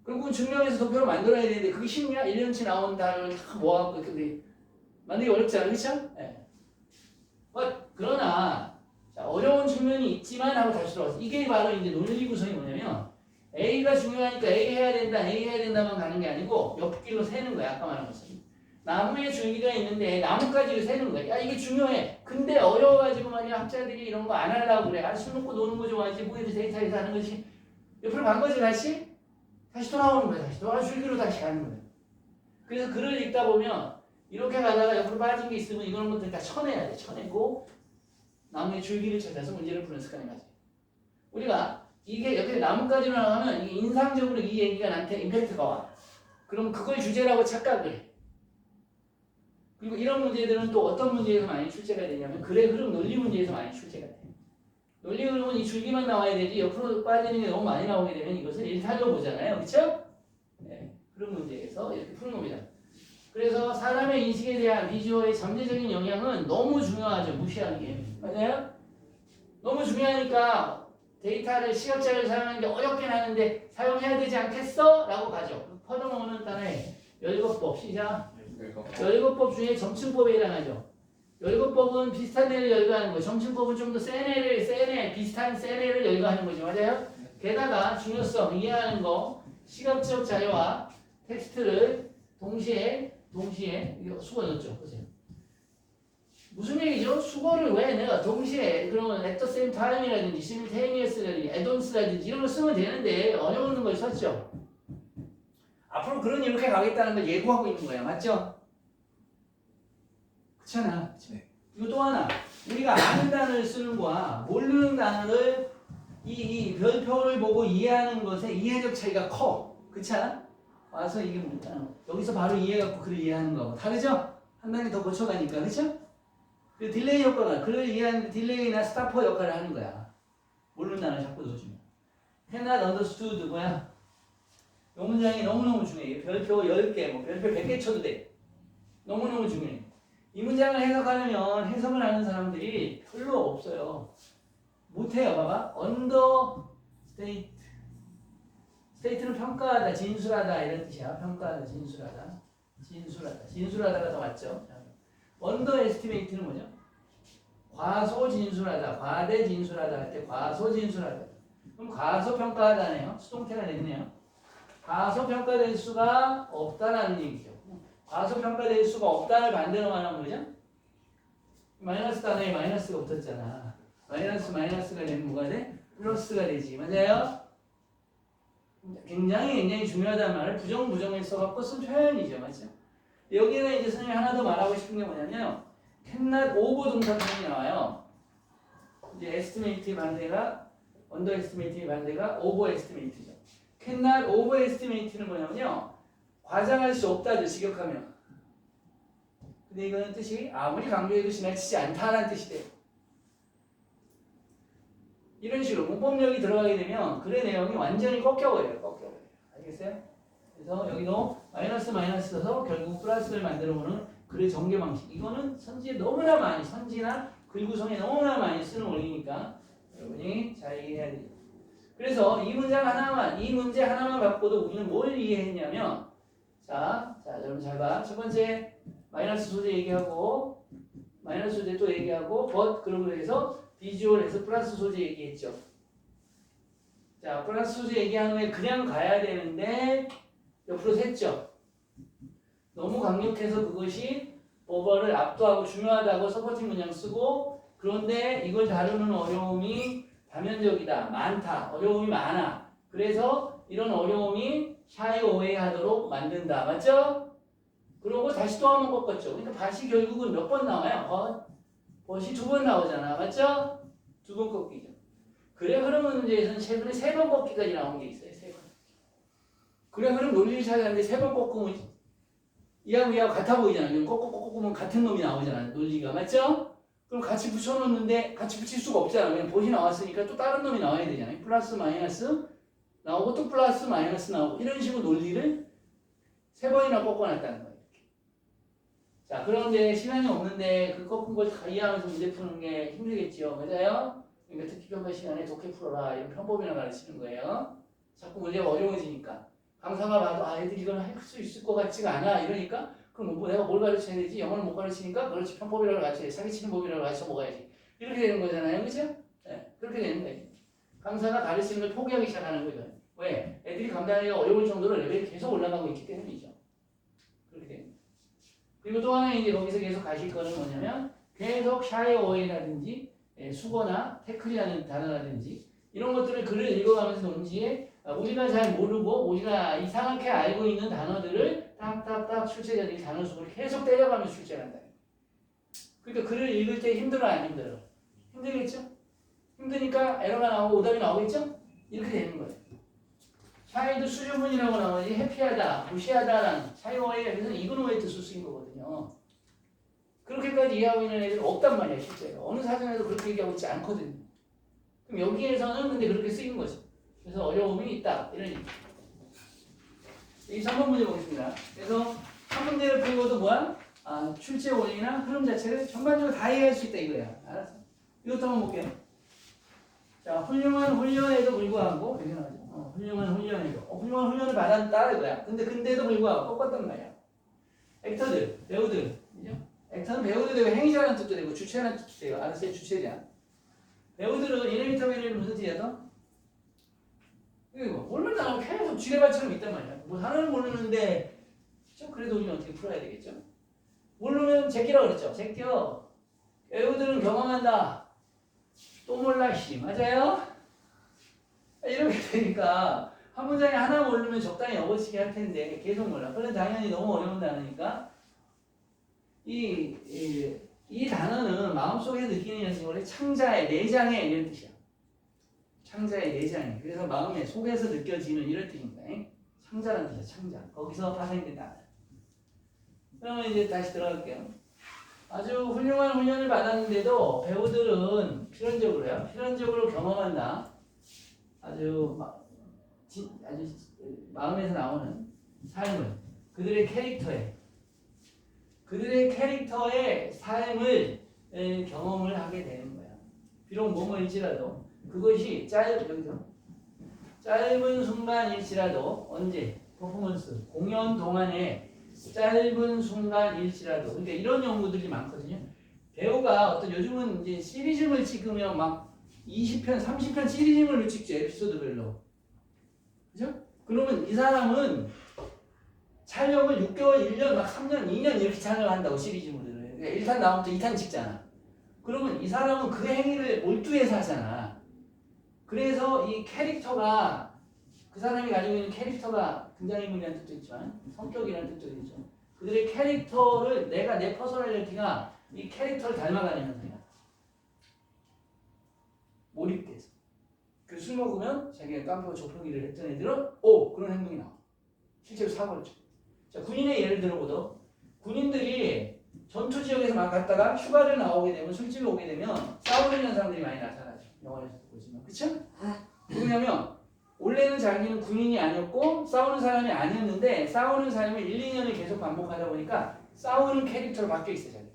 결국은 증명해서 도표로 만들어야 되는데 그게 쉽냐? 1년치 나온 단어를 다 모아갖고 근데 만들기 어렵잖아. 그렇죠? 네. 그러나 자, 어려운 측면이 있지만 하고 다시 돌아왔어. 이게 바로 이제 논리 구성이 뭐냐면 A가 중요하니까 A 해야 된다, A 해야 된다만 가는 게 아니고 옆길로 세는 거야. 아까 말한 것처럼. 나무에 줄기가 있는데 나뭇가지를 세는 거야. 야 이게 중요해. 근데 어려워가지고 말이야 학자들이 이런 거 안 하려고 그래. 술 먹고 노는 거 좋아하지. 뭐해도 데이터에서 하는 거지. 옆으로 간 거지 다시. 다시 돌아오는 거야. 다시 돌아 줄기로 다시 가는 거야. 그래서 글을 읽다 보면 이렇게 가다가 옆으로 빠진 게 있으면 이런 것들 다 쳐내야 돼. 쳐내고 나무의 줄기를 찾아서 문제를 푸는 습관이 가지. 우리가 이게 옆에 나뭇가지로 나가면 이게 인상적으로 이 얘기가 나한테 임팩트가 와. 그럼 그걸 주제라고 착각을 해. 그리고 이런 문제들은 또 어떤 문제에서 많이 출제가 되냐면 글의 흐름 논리 문제에서 많이 출제가 돼. 논리 흐름은 이 줄기만 나와야 되지 옆으로 빠지는 게 너무 많이 나오게 되면 이것을 일탈로 보잖아요. 그렇죠? 네. 그런 문제에서 이렇게 푸는 겁니다. 그래서 사람의 인식에 대한 비주얼의 잠재적인 영향은 너무 중요하죠. 무시하기에. 맞아요? 너무 중요하니까 데이터를 시각자료를 사용하는 게 어렵긴 하는데 사용해야 되지 않겠어? 라고 가죠. 퍼져먹는 단어에 열거법 시작. 열거법 중에 점층법에 해당하죠. 열거법은 비슷한 애를 열거하는 거예요. 점층법은 좀 더 센 애를 비슷한 센 애를 열거하는 거죠. 맞아요? 게다가 중요성 이해하는 거 시각적 자료와 텍스트를 동시에 이거 수거 넣었죠. 보세요. 무슨 얘기죠? 수거를 왜 내가 동시에 그러면 at the same time이라든지 simultaneous라든지 add-ons라든지 이런 거 쓰면 되는데 어려운 걸 썼죠. 앞으로 그런 이렇게 가겠다는 걸 예고하고 있는 거야. 맞죠? 그렇잖아. 네. 이거 또 하나. 우리가 아는 단어를 쓰는 거와 모르는 단어를 이 별표를 보고 이해하는 것의 이해적 차이가 커. 그렇지 않아? 와서 이게 뭐야? 여기서 바로 이해해갖고 글을 이해하는 거하고 다르죠? 한 단계 더 고쳐가니까. 그렇죠? 그 딜레이 효과가 글을 이해하는데 딜레이나 스타퍼 역할을 하는 거야. 모르는 단어를 자꾸 넣어주면. cannot understood 뭐야? 이 문장이 너무너무 중요해. 별표 10개, 뭐 별표 100개 쳐도 돼. 너무너무 중요해. 이 문장을 해석하려면 해석을 하는 사람들이 별로 없어요. 못해요. 봐봐. understate. state는 평가하다, 진술하다 이런 뜻이야. 평가하다, 진술하다. 진술하다가 더 맞죠. underestimate는 뭐죠? 과소진술하다, 과대진술하다 할 때 과소진술하다. 그럼 과소평가하다네요. 수동태가 됐네요. 과소평가될 수가 없다라는 얘기죠. 과소평가될 수가 없다를 반대로 말하면 뭐죠? 마이너스 단어에 마이너스가 붙었잖아. 마이너스가 되면 뭐가 돼? 플러스가 되지. 맞아요? 굉장히 중요하다는 말을 부정에 써갖고 쓴 표현이죠. 맞죠? 여기는 이제 선생님이 하나 더 말하고 싶은 게 뭐냐면 cannot over 동사표현이 나와요. 이제 estimate 반대가 underestimate 반대가 overestimate죠. cannot overestimate는 뭐냐면요. 과장할 수 없다죠. 직역하면. 근데 이거는 뜻이 아무리 강조해도 지나치지 않다라는 뜻이 돼요. 이런 식으로 문법력이 들어가게 되면 글의 내용이 완전히 꺾여버려요. 꺾여버려요. 알겠어요? 그래서 여기도 마이너스 마이너스 써서 결국 플러스를 만들어보는 글의 전개 방식. 이거는 선지에 너무나 많이, 선지나 글 구성에 너무나 많이 쓰는 원리니까 여러분이 잘 이해해야 돼요. 그래서 이 문장 하나만, 이 문제 하나만 갖고도 우리는 뭘 이해했냐면, 자, 여러분 잘 봐. 첫 번째 마이너스 소재 얘기하고, 마이너스 소재 또 얘기하고, but 그러고 해서 비주얼에서 플러스 소재 얘기했죠. 자, 플러스 소재 얘기한 후에 그냥 가야 되는데 옆으로 샜죠. 너무 강력해서 그것이 오버를 압도하고 중요하다고 서포팅 문장 쓰고, 그런데 이걸 다루는 어려움이 다면적이다, 많다, 어려움이 많아. 그래서 이런 어려움이 샤이 오웨이 하도록 만든다. 맞죠? 그러고 다시 또 한 번 꺾었죠. 그러니까 다시 결국은 몇 번 나와요? 벗이 두 번 나오잖아. 맞죠? 두 번 꺾이죠. 그래 흐름 문제에서는 최근에 세 번 꺾기까지 나온 게 있어요. 세 번. 그래 흐름 논리를 찾았는데 세 번 꺾으면 이하고 이하고 같아 보이잖아. 그럼 꺾으면 같은 놈이 나오잖아. 논리가. 맞죠? 그럼 같이 붙여놓는데 같이 붙일 수가 없잖아. 그냥 벗이 나왔으니까 또 다른 놈이 나와야 되잖아요. 플러스 마이너스 나오고 또 플러스 마이너스 나오고 이런 식으로 논리를 세 번이나 꺾어놨다는 거예요. 자, 그런데 시간이 없는데 그 꺾은 걸 다 이해하면서 문제 푸는 게 힘들겠지요. 맞아요? 그러니까 특히 평가 시간에 독해 풀어라 이런 편법이나 가르치는 거예요. 자꾸 문제가 어려워지니까 강사가 봐도 아 애들이 이걸 할 수 있을 것 같지가 않아 이러니까 그럼 뭐 내가 뭘 가르쳐야 되지? 영어를 못 가르치니까 그렇지 편법이라고 가르쳐야지 사기치는 법이라고 가르쳐 먹어야지 이렇게 되는 거잖아요. 그죠? 네, 그렇게 되는 거예요. 강사가 가르치는 걸 포기하기 시작하는 거죠. 왜? 애들이 감당하기가 어려울 정도로 레벨이 계속 올라가고 있기 때문이죠. 그렇게 됩니다. 그리고 또 하나 이제 거기서 계속 가실 거는 뭐냐면 계속 샤이 어웨이라든지 수거나 태클이라는 단어라든지 이런 것들을 글을 읽어가면서 동시에 우리가 잘 모르고 우리가 이상하게 알고 있는 단어들을 딱딱딱 출제자들이 단어 수를 계속 때려가면서 출제한다. 그러니까 글을 읽을 때 힘들어 안 힘들어? 힘들겠죠? 힘드니까 에러가 나오고 오답이 나오겠죠? 이렇게 되는 거예요. 샤이도 수주문이라고 나오지 해피하다, 무시하다라는 샤이워에 그래서 이그노웨이트 쓰인 거거든요. 그렇게까지 이해하고 있는 애들은 없단 말이야 실제로. 어느 사전에도 그렇게 얘기하고 있지 않거든요. 그럼 여기에서는 근데 그렇게 쓰인 거죠. 그래서 어려움이 있다 이런 얘기. 이 3번 문제 보겠습니다. 그래서 한 문제를 풀고도 뭐야? 출제 원리나 흐름 자체를 전반적으로 다 이해할 수 있다 이거야. 알았어? 이것도 한번 볼게요. 자, 훌륭한 훈련에도 불구하고 이렇게 나오죠. 훌륭한 훈련에도 훌륭한 훈련을 받았다 이거야. 근데도 불구하고 똑같단 말이야. 액터들, 배우들, 그죠? 액터는 배우도 되고 행위자라는 뜻도 되고 주체라는 뜻도 돼요. 알았어요? 주체자. 배우들은 이네비터빌리를 무슨 뜻이야? 이거 모르는 단어가 계속 지뢰밭처럼 있단 말이야. 뭐 하나는 모르는데 좀 그래도 우리는 어떻게 풀어야 되겠죠? 모르면 제끼라고 그랬죠. 제껴. 배우들은 경험한다. 또 몰라 씨. 맞아요? 이렇게 되니까 한 문장에 하나 모르면 적당히 어거치게 할 텐데 계속 몰라. 그건 당연히 너무 어려운 단어니까 이 단어는 마음속에 느끼는 연습을 창자의 내장의 이런 뜻이야. 창자의 내장에. 그래서 마음의 속에서 느껴지는 이런 뜻입니다. 창자라는 뜻이야. 창자. 거기서 파생된다. 그러면 이제 다시 들어갈게요. 아주 훌륭한 훈련을 받았는데도 배우들은 필연적으로 경험한다. 아주 마음에서 나오는 삶을 그들의 캐릭터의 삶을 경험을 하게 되는 거야. 비록 뭐뭐일지라도 그것이 짧은 순간일지라도 언제 퍼포먼스 공연 동안에 짧은 순간일지라도 그러니까 이런 연구들이 많거든요. 배우가 어떤 요즘은 이제 시리즈물 찍으면 막 20편, 30편 시리즈물을 찍죠. 에피소드별로. 그죠? 그러면 이 사람은 촬영을 6개월, 1년, 막 3년, 2년 이렇게 촬영을 한다고 시리즈물을. 그러니까 1탄 나오면 또 2탄 찍잖아. 그러면 이 사람은 그 행위를 몰두해서 하잖아. 그래서 이 캐릭터가 그 사람이 가지고 있는 캐릭터가 등장인물이라는 뜻도 있지만 성격이라는 뜻도 있죠. 그들의 캐릭터를 내 퍼스널리티가 이 캐릭터를 닮아가는 현상이야. 몰입돼서. 그 술 먹으면 자기가 깜빡 조폭이를 했던 애들은 그런 행동이 나와. 실제로 사고를 쳐. 자, 군인의 예를 들어보도 군인들이 전투 지역에서 막 갔다가 휴가를 나오게 되면 술집에 오게 되면 싸우는 현상들이 많이 나타나죠. 영화에서 보시면. 그쵸? 누구냐면 원래는 자기는 군인이 아니었고 싸우는 사람이 아니었는데 싸우는 사람이 1, 2년을 계속 반복하다 보니까 싸우는 캐릭터로 바뀌어 있어요. 자기가.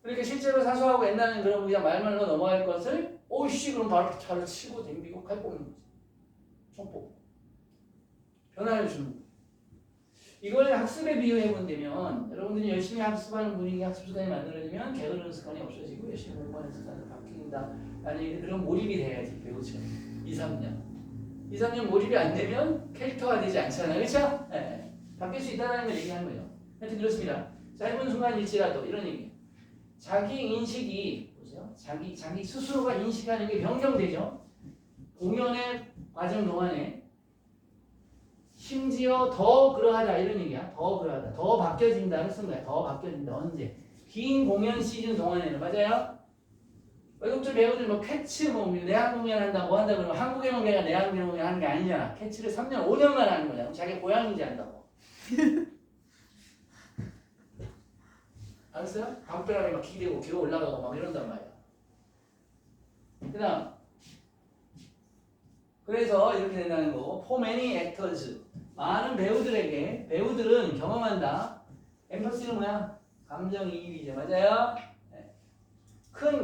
그러니까 실제로 사소하고 옛날에는 그러면 그냥 말말로 넘어갈 것을 오씨 그럼 바로 차를 치고 댕기고 칼 뽑는 거지. 총 뽑고. 변화를 주는 거예요. 이걸 학습에 비유해 본다면 여러분들이 열심히 학습하는 분위기, 학습 습관이 만들어지면 게으르는 습관이 없어지고 열심히 공부하는 습관이 바뀐다라는 그런 몰입이 돼야지 배우죠. 2, 3년. 2, 3년 몰입이 안 되면 캐릭터가 되지 않잖아요. 그렇죠? 네. 바뀔 수 있다는 걸 얘기하는 거죠. 하여튼 그렇습니다. 짧은 순간일지라도 이런 얘기. 자기 인식이 보세요. 자기 스스로가 인식하는 게 변경되죠. 공연의 과정 동안에 심지어 더 그러하다 이런 얘기야. 더 그러하다. 더 바뀌어진다를 쓴 거야. 더 바뀌어진다. 언제? 긴 공연 시즌 동안에는 맞아요? 외국적 배우들 뭐 캐치 내한 공연 한다 뭐 한다 그러면 한국에만 걔가 내한 공연 하는 게 아니잖아. 캐치를 3년 5년만 하는 거잖아. 자기 고향인지 안다고. 알았어요? 담벼락에 막 기대고 기어 올라가고 막 이런단 말이야. 그다음 그래서 이렇게 된다는 거고 for many actors 많은 배우들은 경험한다. 엠퍼시는 뭐야? 감정이입이죠. 맞아요?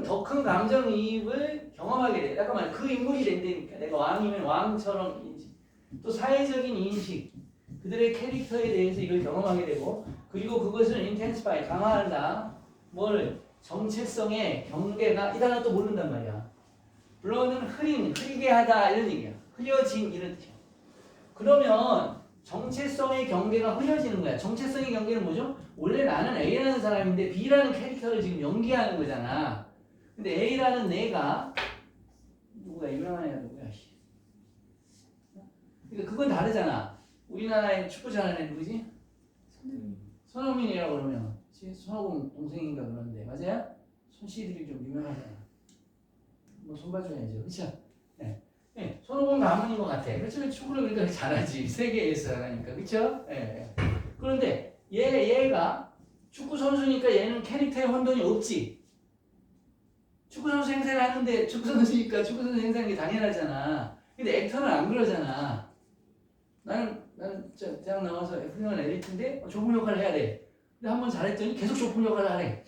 더 큰 감정이입을 경험하게 돼. 잠깐만 그 인물이 된다니까. 내가 왕이면 왕처럼 인식. 또 사회적인 인식. 그들의 캐릭터에 대해서 이걸 경험하게 되고 그리고 그것을 intensify 강화한다. 뭘? 정체성의 경계가 이 단어 또 모른단 말이야. 블러는 흐리게 하다 이런 얘기야. 흐려진 이런 뜻이야. 그러면 정체성의 경계가 흐려지는 거야. 정체성의 경계는 뭐죠? 원래 나는 A라는 사람인데 B라는 캐릭터를 지금 연기하는 거잖아. 근데 A라는 내가 누구야? 유명한 애가 누구야? 그러니까 그건 다르잖아. 우리나라에 축구 잘하는 애 누구지? 손흥민이라고 그러면 손흥민 동생인가 그러는데 맞아요? 손씨들이 좀 유명하잖아. 뭐 손봐줘야죠. 그쵸? 네. 네. 손오공 가문인 것 같아. 그렇죠? 축구를 그러니까 잘하지. 세계에서 하니까. 그쵸? 네. 그런데 얘가 축구 선수니까 얘는 캐릭터에 혼돈이 없지. 축구 선수 행세를 하는데 축구 선수니까 축구 선수 행세하는 게 당연하잖아. 근데 액터는 안 그러잖아. 나는 대학 나와서 훌륭한 엘리트인데 조폭 역할을 해야 돼. 근데 한번 잘했더니 계속 조폭 역할을 하래.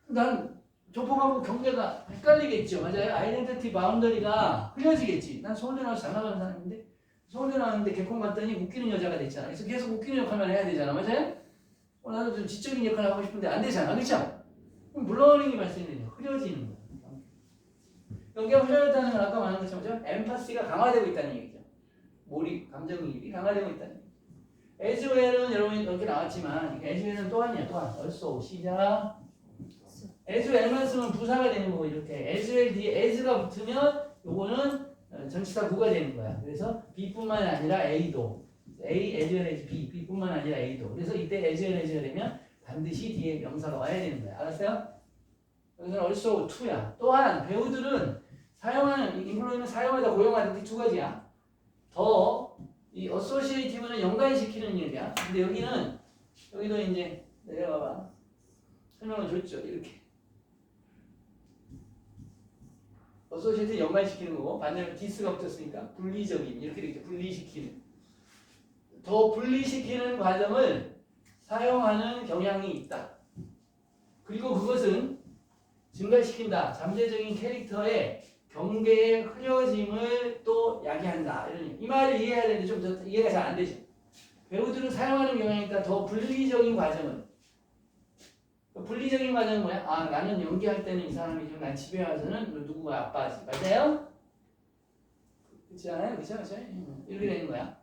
난 조폭하고 경계가 헷갈리겠죠. 맞아요? 아이덴티티 바운더리가 흐려지겠지. 난 서울대 나와서 잘 나가는 사람인데 서울대 나왔는데 개콘 갔더니 웃기는 여자가 됐잖아. 그래서 계속 웃기는 역할만 해야 되잖아. 맞아요? 나도 좀 지적인 역할을 하고 싶은데 안 되잖아. 그렇죠? 그럼 블러링이 발생되죠. 흐려지는 거야. 경계가 흐려졌다는 건 아까 말한 것처럼 뭐죠? 엠파시가 강화되고 있다는 얘기죠. 몰입, 감정이입이 강화되고 있다는 얘기죠. as well은 여러분이 그렇게 나왔지만 as well은 또한이야. 또한. also 시작. as well만 쓰면 부사가 되는 거고 이렇게 as well 뒤에 as가 붙으면 요거는 전치사 구가 되는 거야. 그래서 B뿐만 아니라 A도 A as well as B, B뿐만 아니라 A도. 그래서 이때 as well as가 되면 반드시 뒤에 명사가 와야 되는 거야. 알았어요? 여기서는 also to야. 또한 배우들은 사용하는 인플루언은 사용하다 고용하다 이 두 가지야. 더 이 associative는 연관시키는 얘기야. 근데 여기도 이제 내려가봐. 설명을 줬죠. 이렇게. associative 연관시키는 거고 반대로 this가 붙었으니까 분리적인 이렇게 되겠죠. 분리시키는. 더 분리시키는 과정을 사용하는 경향이 있다. 그리고 그것은 증가시킨다. 잠재적인 캐릭터의 경계의 흐려짐을 또 야기한다. 이 말을 이해해야 되는데 좀 더 이해가 잘 안 되죠. 배우들은 사용하는 경향이 있다. 더 분리적인 과정을. 분리적인 과정은 뭐야? 아, 나는 연기할 때는 이 사람이지만 난 집에 와서는 누구가 아빠지. 맞아요? 그렇지 않아요? 그렇죠? 이렇게 되는 거야.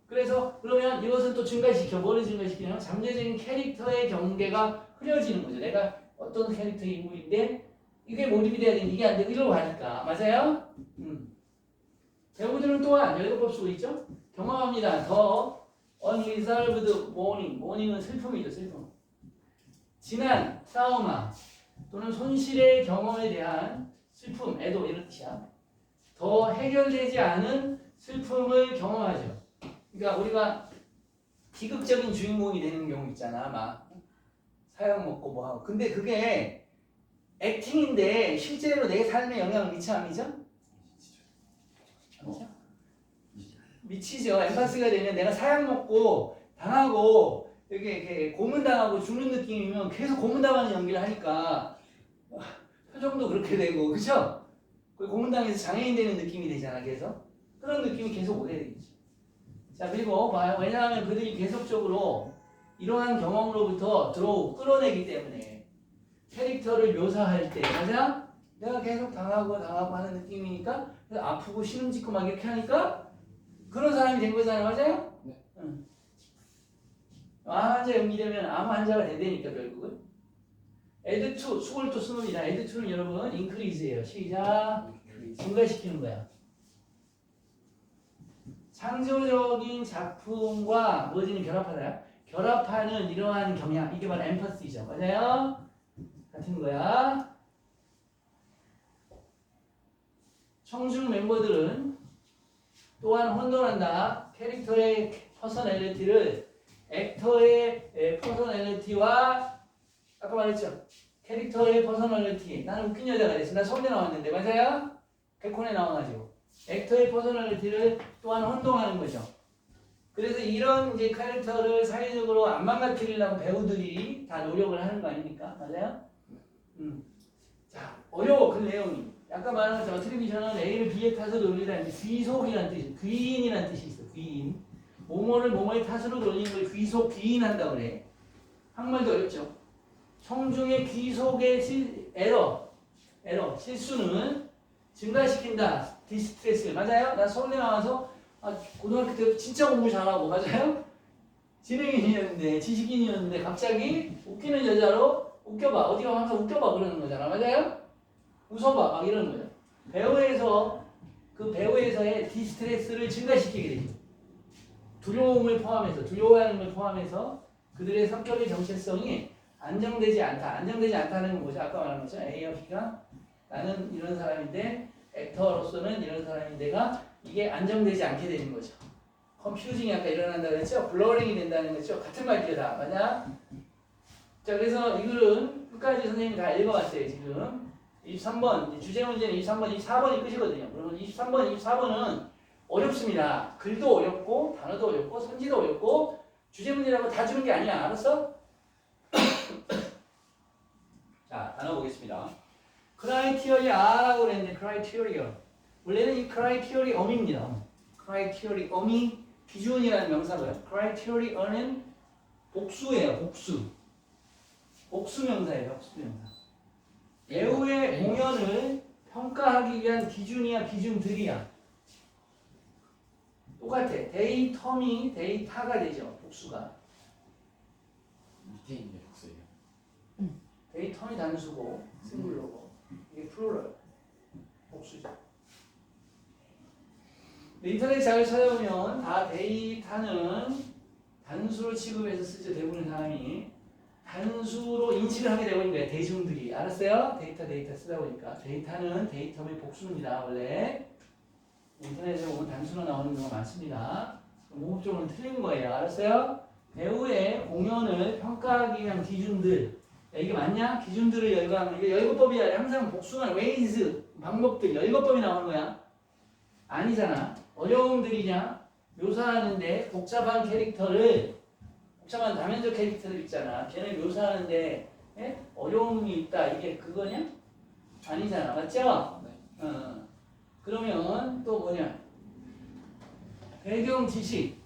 그래서 그러면 이것은 또 증가시켜. 뭐를 증가시키냐면 잠재적인 캐릭터의 경계가 흐려지는 거죠. 내가 어떤 캐릭터의 인물인데 이게 몰입이 돼야 되는데 이게 안 되고 이러고 가니까. 맞아요? 배우들은 또한 열거법 쓰고 있죠? 경험합니다. 더 unresolved mourning. mourning은 슬픔이죠. 슬픔. 지난 트라우마 또는 손실의 경험에 대한 슬픔, 애도 이런 뜻이야. 더 해결되지 않은 슬픔을 경험하죠. 그러니까 우리가 비극적인 주인공이 되는 경우 있잖아. 막 사약 먹고 뭐 하고. 근데 그게 액팅인데 실제로 내 삶에 영향을 미쳐 안 미쳐? 미쳐? 미치죠. 엠파스가 되면 내가 사약 먹고 당하고 이렇게 고문당하고 죽는 느낌이면 계속 고문당하는 연기를 하니까 표정도 그렇게 되고, 그쵸? 고문당해서 장애인 되는 느낌이 되잖아, 계속. 그런 느낌이 계속 오게 되겠죠. 자, 그리고 봐요. 왜냐하면 그들이 계속적으로 이러한 경험으로부터 끌어내기 때문에 캐릭터를 묘사할 때, 맞아? 내가 계속 당하고 하는 느낌이니까 그래서 아프고 신음짓고 막 이렇게 하니까 그런 사람이 된 거잖아요, 맞아요? 네. 응. 암 환자 연기되면 암 환자가 된다니까 결국은. add to, 수를 또 씁니다. add to는 여러분 increase예요. 시작. 증가시키는 거야. 창조적인 작품과 무엇을 결합하나요? 결합하는 이러한 경향, 이게 바로 엠퍼시죠. 맞아요? 같은 거야. 청중 멤버들은 또한 혼돈한다. 캐릭터의 퍼서널리티를 액터의 퍼서널리티와 아까 말했죠. 캐릭터의 퍼서널리티. 나는 웃긴 여자가 됐어. 나 서울대 나왔는데 맞아요? 개콘에 나와가지고 액터의 퍼서널리티를 또한 혼동하는 거죠. 그래서 이런 이제 캐릭터를 사회적으로 안 망가뜨리려고 배우들이 다 노력을 하는 거 아닙니까? 맞아요? 자, 어려워 그 내용이. 아까 말한 것처럼 어트리뷰션은 A를 B의 탓으로 돌리다는 귀속이라는 뜻이에요. 귀인이라는 뜻이 있어. 귀인. 뭐뭐를 뭐뭐의 탓으로 돌리는 걸 귀인한다고 그래. 한말도 어렵죠. 청중의 귀속의 에러, 실수는 증가시킨다. 디스트레스를. 맞아요? 나 서울대 나와서 고등학교 때 진짜 공부 잘하고, 맞아요? 지능인이었는데, 지식인이었는데, 갑자기 웃기는 여자로 웃겨봐. 어디 가면 항상 웃겨봐. 그러는 거잖아. 맞아요? 웃어봐. 막 이러는 거죠. 배우에서의 디스트레스를 증가시키게 되죠. 두려움을 포함해서 그들의 성격의 정체성이 안정되지 않다. 안정되지 않다는 건 뭐죠? 아까 말한 거죠. A와 B가 나는 이런 사람인데 액터로서는 이런 사람인데가 이게 안정되지 않게 되는 거죠. 컴퓨징이 아까 일어난다고 했죠? 블러링이 된다는 거죠. 같은 말이죠. 다. 맞아? 자, 그래서 이 글은 끝까지 선생님이 다 읽어봤어요. 지금 23번 주제 문제는 23번, 24번이 끝이거든요. 그러면 23번, 24번은 어렵습니다. 글도 어렵고 단어도 어렵고 선지도 어렵고 주제 문제라고 다 주는 게 아니야. 알았어? 자, 단어 보겠습니다. 크라이티어리아라고 그랬는데 크라이티어리어. 원래는 이 크라이티어리엄입니다. 크라이티어리엄이 기준이라는 명사고요. 크라이티어리어는 복수예요. 복수명사예요. 복수명사. 배우의 공연을 평가하기 위한 기준이야, 기준들이야. 똑같아. 데이텀이 데이터가 되죠. 복수가. 밑에 있는 복수예요. 데이텀이 단수고 싱글러고 이게 플루럴 복수죠. 인터넷 잘 찾아보면 다 데이터는 단수로 취급해서 쓰죠. 대부분의 사람이 단수로 인식을 하게 되고 있는 거예요. 대중들이. 알았어요? 데이터 쓰다 보니까 데이터는 데이텀의 복수입니다. 원래 인터넷에 보면 단수로 나오는 경우가 많습니다. 문법적으로는 틀린 거예요. 알았어요? 배우의 공연을 평가하기 위한 기준들. 야, 이게 맞냐? 기준들을 열거하면 이게 열거법이 아니라 항상 복수가 ways, 방법들, 열거법이 나오는 거야. 아니잖아. 어려움들이냐? 묘사하는데 복잡한 다면적 캐릭터들 있잖아. 걔네 묘사하는데 어려움이 있다. 이게 그거냐? 아니잖아. 맞죠? 네. 그러면 또 뭐냐? 배경 지식.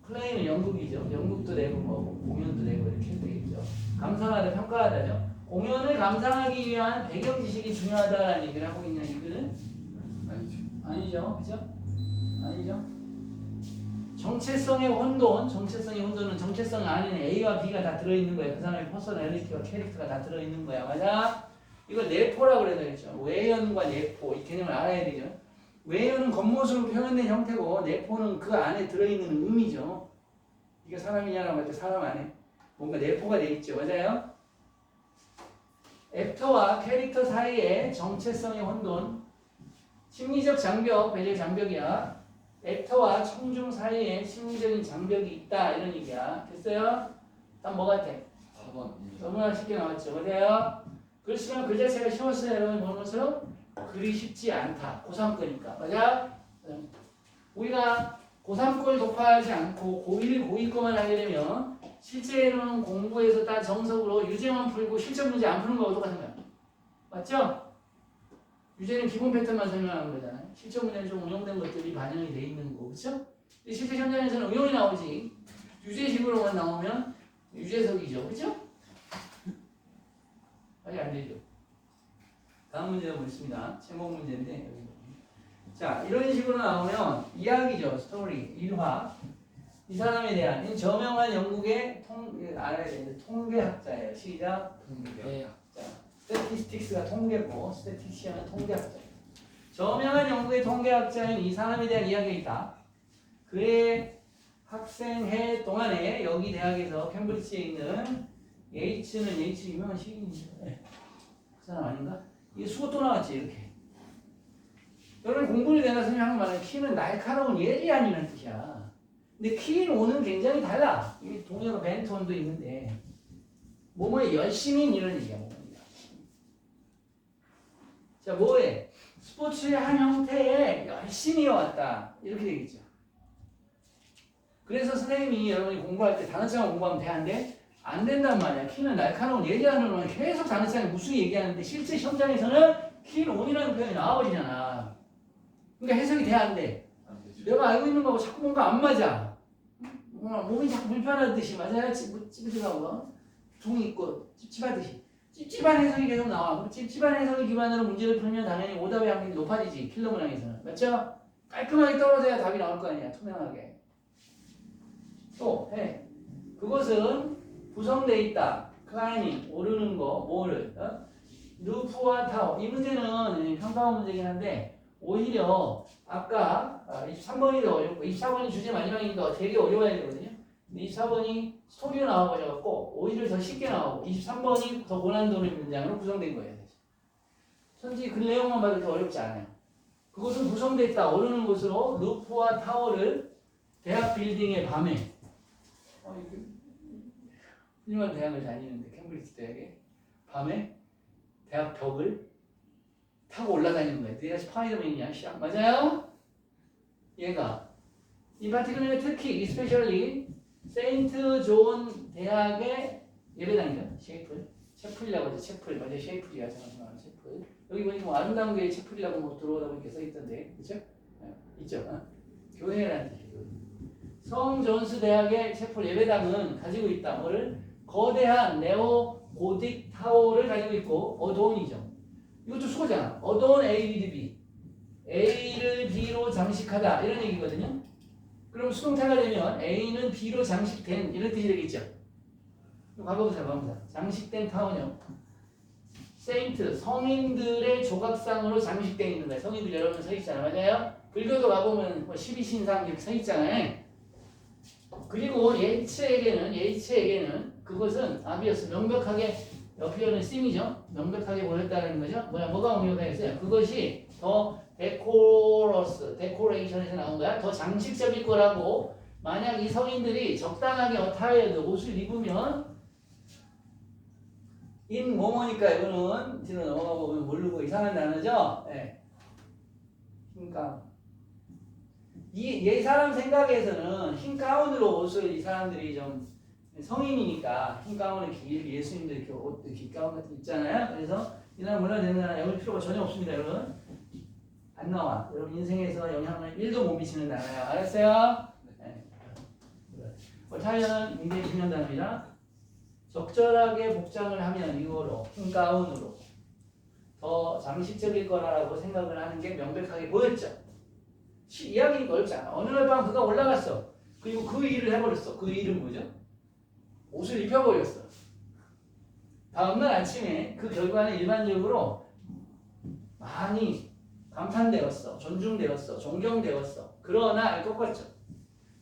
플레이는 연극이죠. 연극도 내고 뭐 공연도 내고 이렇게 되겠죠. 감상하다, 평가하다죠. 공연을 감상하기 위한 배경 지식이 중요하다라는 얘기를 하고 있냐 이거는? 아니죠. 그죠? 아니죠. 정체성의 혼돈은 정체성 안에는 A와 B가 다 들어있는 거야. 그 사람의 퍼서널리티와 캐릭터가 다 들어있는 거야. 맞아? 이걸 내포라고 그래야 되겠죠. 외연과 내포 이 개념을 알아야 되죠. 외연은 겉모습으로 표현된 형태고 내포는 그 안에 들어있는 의미죠. 이게 사람이냐라고 할 때 사람 안에 뭔가 내포가 돼 있죠. 맞아요? 액터와 캐릭터 사이에 정체성의 혼돈, 심리적 장벽, 배제 장벽이야. 액터와 청중 사이에 심리적인 장벽이 있다 이런 얘기야. 됐어요? 다음 뭐 같아? 4번 너무나 쉽게 나왔죠. 맞아요? 글쓰면 글 자체가 쉬웠어요. 여러분 보는 것처럼 글이 쉽지 않다. 고3 거니까. 맞아? 우리가 고3 걸 독파하지 않고 고1, 고2 거만 하게 되면 실제로는 공부에서 다 정석으로 유제만 풀고 실전 문제 안 푸는 거하고 똑같은 거야. 맞죠? 유제는 기본 패턴만 설명하는 거잖아요. 실전 문제는 좀 응용된 것들이 반영이 돼 있는 거고, 그렇죠? 실제 현장에서는 응용이 나오지. 유제식으로만 나오면 유재석이죠, 그렇죠? 아직 안 되죠. 다음 문제가 보겠습니다. 제목 문제인데 자 이런 식으로 나오면 이야기죠, 스토리, 일화. 이 사람에 대한 저명한 영국의 알아야 되는데 통계학자예요. 시작. 통계학자. 스태티스틱스가 통계고 스태티시언은 통계학자. 저명한 영국의 통계학자인 이 사람에 대한 이야기가 있다. 그의 학생해 동안에 여기 대학에서 캠브리지에 있는 예이츠는 예이츠 유명한 시인이죠. 네. 그 사람 아닌가? 이게 수고 또 나왔지 이렇게. 여러분 공부를 내가 설명하는 말은 키는 날카로운 예리함이라는 뜻이야. 근데 키노는 굉장히 달라. 이 동료가 벤톤도 있는데 뭐뭐에 열심히 이런 얘기야. 자 뭐에? 스포츠의 한 형태에 열심히 해왔다. 이렇게 되겠죠. 그래서 선생님이 여러분이 공부할 때 단어장을 공부하면 돼한데 안 된단 말이야. 키는 날카로운 예리하는 건 계속 단어장에 무슨 얘기하는데 실제 현장에서는 키노이라는 표현이 나와버리잖아. 그러니까 해석이 돼야 안 돼. 내가 알고 있는 거하고 자꾸 뭔가 안 맞아. 몸이 자꾸 불편하듯이 맞아요. 찌그러가고 종이 있고 찝찝하듯이. 찝찝한 해석이 계속 나와. 그럼 찝찝한 해석을 기반으로 문제를 풀면 당연히 오답의 확률이 높아지지. 킬러 문항에서는. 맞죠? 깔끔하게 떨어져야 답이 나올 거 아니야. 투명하게. 또 해. 그것은 구성되어 있다. 클라이밍, 오르는 거, 뭐를. 루프와 타워. 이 문제는 평가원 문제긴 한데 오히려 아까 23번이 더 어렵고 24번이 주제 마지막이 더 되게 어려워야 되거든요. 24번이 스토리로 나와버려갖고 오히려 더 쉽게 나오고 23번이 더 고난도 있는 문장으로 구성된 거예요. 선지 그 내용만 봐도 더 어렵지 않아요. 그것은 구성되어 있다. 오르는 곳으로 루프와 타워를 대학 빌딩의 밤에 훌륭한 대학을 다니는데 캠브리지 대학에 밤에 대학 벽을 타고 올라다니는 거예요. 내가 스파이더맨이야, 시작. 맞아요? 얘가 이 파티클러는 특히 especially 세인트 존 대학의 예배당이죠. 셰플이라고 하죠. 셰플 맞아요. 셰플이야. 잠깐만 셰플. 여기 보니까 뭐 아름다운 교회 셰플이라고 뭐 들어오다 보니까 써 있던데, 그렇죠? 있죠. 교회라는 뜻이에요. 성 존스 대학의 셰플 예배당은 가지고 있다. 뭐를? 거대한 네오 고딕 타워를 가지고 있고 어도운이죠. 이것도 수거잖아. 어도운 A, B, B. A를 B로 장식하다. 이런 얘기거든요. 그럼 수동태가 되면 A는 B로 장식된 이런 뜻이 되겠죠. 과거부터 봐봅니다. 장식된 타원형. 세인트, 성인들의 조각상으로 장식되어 있는 거예요. 성인들 여러 명 서 있잖아요. 맞아요? 불교도 가보면 뭐 12신상 이렇게 서 있잖아요. 그리고 예이츠에게는 그것은 아비어스 명백하게 옆에는 씀이죠. 명백하게 보였다는 거죠. 뭐가 명백했어요? 그것이 더 데코레이션에서 나온 거야. 더 장식적일 거라고. 만약 이 성인들이 적당하게 어타이어드 옷을 입으면 인 뭐뭐니까 이거는 뒤로 넘어가 보면 모르고 이상한 단어죠. 네. 그러니까 이 사람 생각에서는 흰 가운으로 옷을 이 사람들이 좀 성인이니까 흰 가운을 예수님들 이렇게 옷 이렇게 가운 같은 거 있잖아요. 그래서 이 나라 문화 되는 나라 영을 필요가 전혀 없습니다, 여러분. 안 나와. 여러분 인생에서 영향을 1도 못 미치는 나라예요. 알았어요? 네. 타이어는 굉장히 중요한 단어입니다. 적절하게 복장을 하면 이거로 흰 가운으로 더 장식적일 거라고 생각을 하는 게 명백하게 보였죠. 이야기가 어렵지 않아. 어느 날 밤 그가 올라갔어. 그리고 그 일을 해버렸어. 그 일은 뭐죠? 옷을 입혀버렸어. 다음날 아침에 그 결과는 일반적으로 많이 감탄되었어. 존중되었어. 존경되었어. 그러나 알 것 같죠.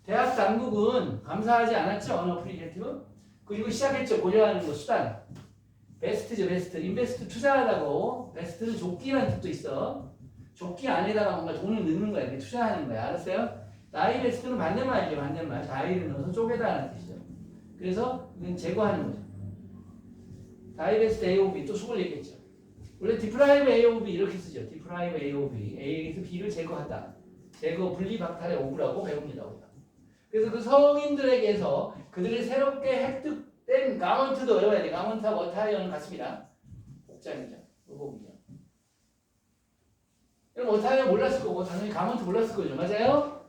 대학 당국은 감사하지 않았죠. 언어 프리젠티브. 그리고 시작했죠. 고려하는 거 수단. 베스트죠. 베스트. 인베스트 투자하다고. 베스트는 조끼라는 뜻도 있어. 조끼 안에다가 뭔가 돈을 넣는 거야. 이렇게 투자하는 거야. 알았어요? 다이베스트는 반대말이죠. 반대말. 다이를 넣어서 쪼개다라는 뜻이죠. 그래서 이건 제거하는 거죠. 다이베스트 AOB 또 수을 얘기했죠. 원래 디프라이브 AOB 이렇게 쓰죠. 디프라이브 AOB. A에서 B를 제거하다. 제거 분리 박탈의 오브라고 배웁니다. 우리가. 그래서 그 성인들에게서 그들이 새롭게 획득된 가먼트도 외워야 돼. 가먼트하고 어타이어는 같습니다. 복장이죠. 의복이죠. 그럼 어타이어 몰랐을 거고 당연히 가먼트 몰랐을 거죠. 맞아요?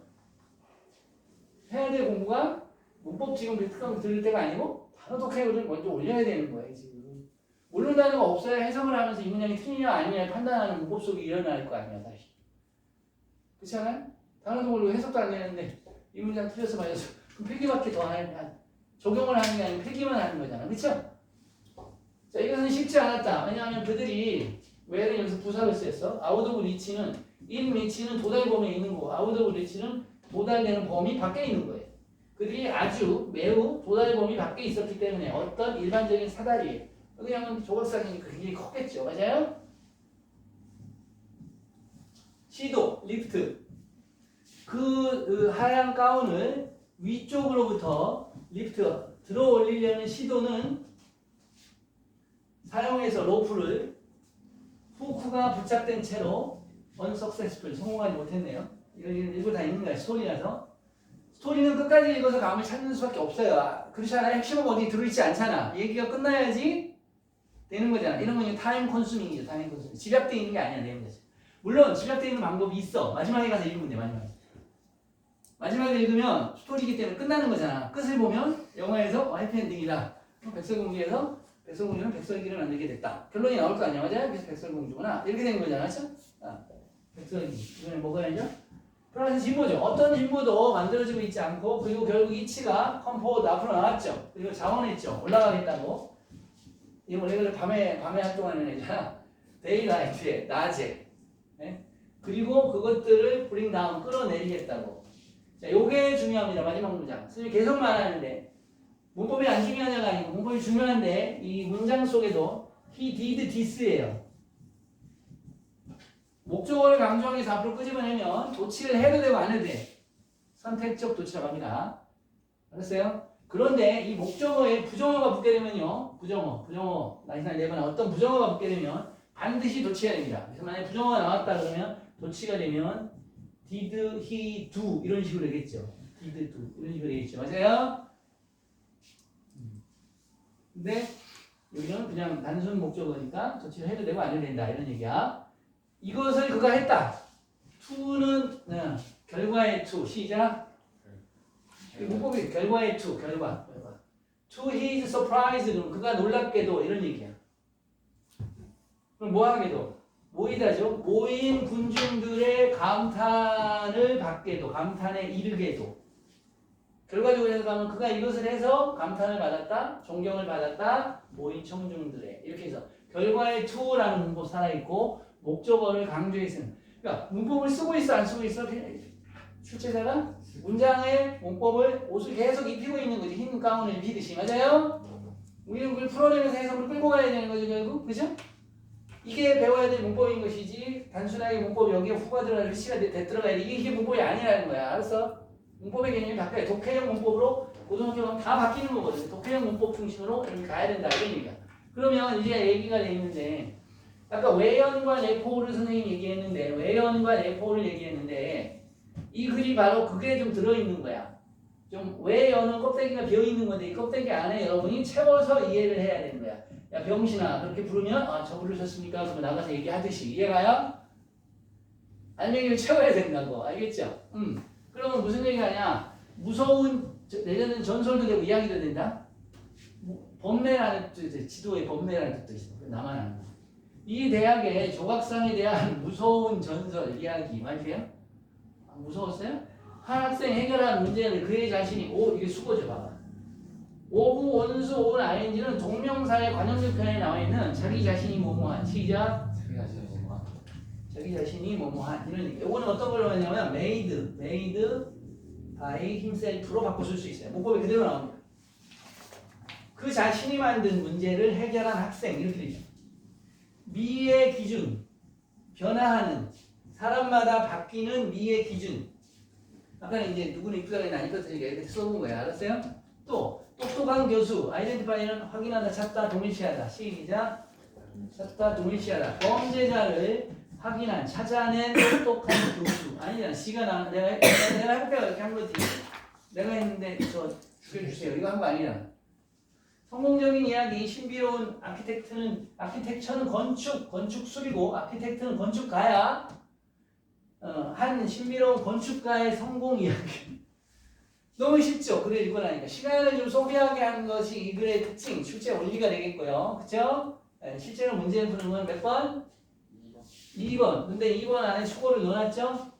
해야 될 공부가 문법 지금 특강 들을 때가 아니고 단어 독해를 먼저 올려야 되는 거예요. 지금. 모르는 단어가 없어야 해석을 하면서 이 문장이 틀리냐 아니냐 판단하는 문법 속이 일어날 거 아니야. 다시. 그렇지 않아요? 단어도 모르고 해석도 안 되는데 이 문장 틀려서 맞아서 그럼 필기밖에 더 적용을 하는 게 아니고 필기만 하는 거잖아. 그렇죠? 자, 이것은 쉽지 않았다. 왜냐하면 그들이 왜는 여기서 부사를 쓰였어. 아웃 오브 리치는 인 리치는 도달 범위에 있는 거고 아웃 오브 리치는 도달되는 범위 밖에 있는 거예요. 그들이 아주 매우 도달 범위 밖에 있었기 때문에 어떤 일반적인 사다리 그냥 조각상이니까 굉장히 컸겠죠. 맞아요? 시도, 리프트 그 하얀 가운을 위쪽으로부터 리프트 들어 올리려는 시도는 사용해서 로프를 후크가 부착된 채로 unsuccessful 성공하지 못했네요. 이거 일부 다 있는 거야. 스토리라서. 스토리는 끝까지 읽어서 감을 찾는 수밖에 없어요. 그렇지 않아요? 핵심은 어디 들어있지 않잖아. 얘기가 끝나야지 되는 거잖아. 이런 건 타임 컨수밍이죠. 타임 컨수밍. 집약되어 있는 게 아니야. 내용 자체. 물론 집약되어 있는 방법이 있어. 마지막에 가서 읽으면 돼. 마지막에 읽으면 스토리이기 때문에 끝나는 거잖아. 끝을 보면 영화에서 해피엔딩이다. 백설공주에서 백설공주는 백설기를 만들게 됐다. 결론이 나올 거 아니야. 맞아요? 그래서 백설공주구나. 이렇게 된 거잖아. 그렇죠? 백설기. 이번에 뭐가 알죠? 플러스 진보죠. 어떤 진보도 만들어지고 있지 않고 그리고 결국 이치가 컴포드 앞으로 나왔죠. 그리고 자원했죠. 올라가겠다고. 이 원래 밤에 활동하는 애잖아. 데이라이트에 낮에. 네? 그리고 그것들을 브링 다운 끌어내리겠다고. 자, 요게 중요합니다. 마지막 문장. 선생님 계속 말하는데 문법이 안 중요하냐가 아니고 문법이 중요한데 이 문장 속에도 he did this예요. 목적어를 강조하기 위해서 앞으로 끄집어내면 도치를 해도 되고 안 해도 돼. 선택적 도치라고 합니다. 알았어요? 그런데 이 목적어에 부정어가 붙게 되면요. 부정어. 나이스나 네번 어떤 부정어가 붙게 되면 반드시 도치해야 됩니다. 그래서 만약에 부정어가 나왔다 그러면 도치가 되면 did he do 이런 식으로 되겠죠. did do 이런 식으로 되겠죠. 맞아요? 근데 여기는 그냥 단순 목적어니까 도치를 해도 되고 안 해도 된다 이런 얘기야. 이것을 그가 했다. to는 결과의 to 시작. 문법이 결과의 to 결과. To his surprise 그가 놀랍게도 이런 얘기야. 그럼 뭐하게도 모이다죠. 모인 군중들의 감탄을 받게도 감탄에 이르게도. 결과적으로 해석하면 그가 이것을 해서 감탄을 받았다, 존경을 받았다, 모인 청중들의 이렇게 해서 결과의 to라는 문법 살아있고 목적어를 강조해서는 그러니까 문법을 쓰고 있어 안 쓰고 있어 출제자가 문장의 문법을 옷을 계속 입히고 있는 거지. 흰 가운을 입히듯이. 맞아요? 우리는 그걸 풀어내면서 해석을 끌고 가야 되는 거죠 결국. 그죠? 이게 배워야 될 문법인 것이지 단순하게 문법이 여기에 후가 들어가야 시가 들어가야 돼. 이게 문법이 아니라는 거야. 알았어? 문법의 개념이 바뀌어요. 독해형 문법으로 고등학교 가면 다 바뀌는 거거든요. 독해형 문법 중심으로 이렇게 가야 된다 이런 얘기야. 그러면 이제 얘기가 돼 있는데 아까 외연과 내포를 선생님이 얘기했는데 외연과 내포를 얘기했는데 이 글이 바로 그게 좀 들어있는 거야. 좀 외연은 껍데기가 비어있는 건데 이 껍데기 안에 여러분이 채워서 이해를 해야 되는 거야. 야 병신아 그렇게 부르면 저 부르셨습니까? 그러면 나가서 얘기하듯이 이해가요? 아니면 이걸 채워야 된다고. 알겠죠? 그러면 무슨 얘기가 하냐 무서운 내려는 전설도 되고 이야기도 된다. 범례라는 뜻, 지도의 범례라는 뜻도 있어. 나만 아는 거. 이 대학의 조각상에 대한 무서운 전설 이야기 맞으세요? 무서웠어요? 한 학생 해결한 문제를 그의 자신이 이게 수거죠 봐봐. 오부 원수 오는 ing는 동명사의 관용적 편에 나와 있는 자기 자신이 뭐뭐한 시작 자기 자신이 뭐뭐한 이런 얘기. 이거는 어떤 걸로 하냐면 made by himself로 바꿔 쓸 수 있어요. 문법이 그대로 나옵니다. 그 자신이 만든 문제를 해결한 학생 이렇게 되죠. 미의 기준 변화하는 사람마다 바뀌는 미의 기준. 아까는 이제 누구는 이쁘다고 했나 안 이쁘다고 이렇게 써본 거야. 알았어요? 또 똑똑한 교수. 아이덴티파이는 확인하다, 찾다, 동일시하다. 시작. 찾다, 동일시하다. 범죄자를 확인한, 찾아낸 똑똑한 교수. 아니잖아. 시가 내가 할 때가 이렇게 한 거지. 내가 했는데 저 죽여주세요. 이거 한 거 아니야. 성공적인 이야기. 신비로운 아키텍처는 건축술이고 아키텍트는 건축가야. 한 신비로운 건축가의 성공 이야기. 너무 쉽죠? 글을 읽고 나니까. 시간을 좀 소비하게 하는 것이 이 글의 특징, 출제 원리가 되겠고요. 그쵸? 실제로 문제를 푸는 건 몇 번? 2번. 근데 2번 안에 수고를 넣어놨죠?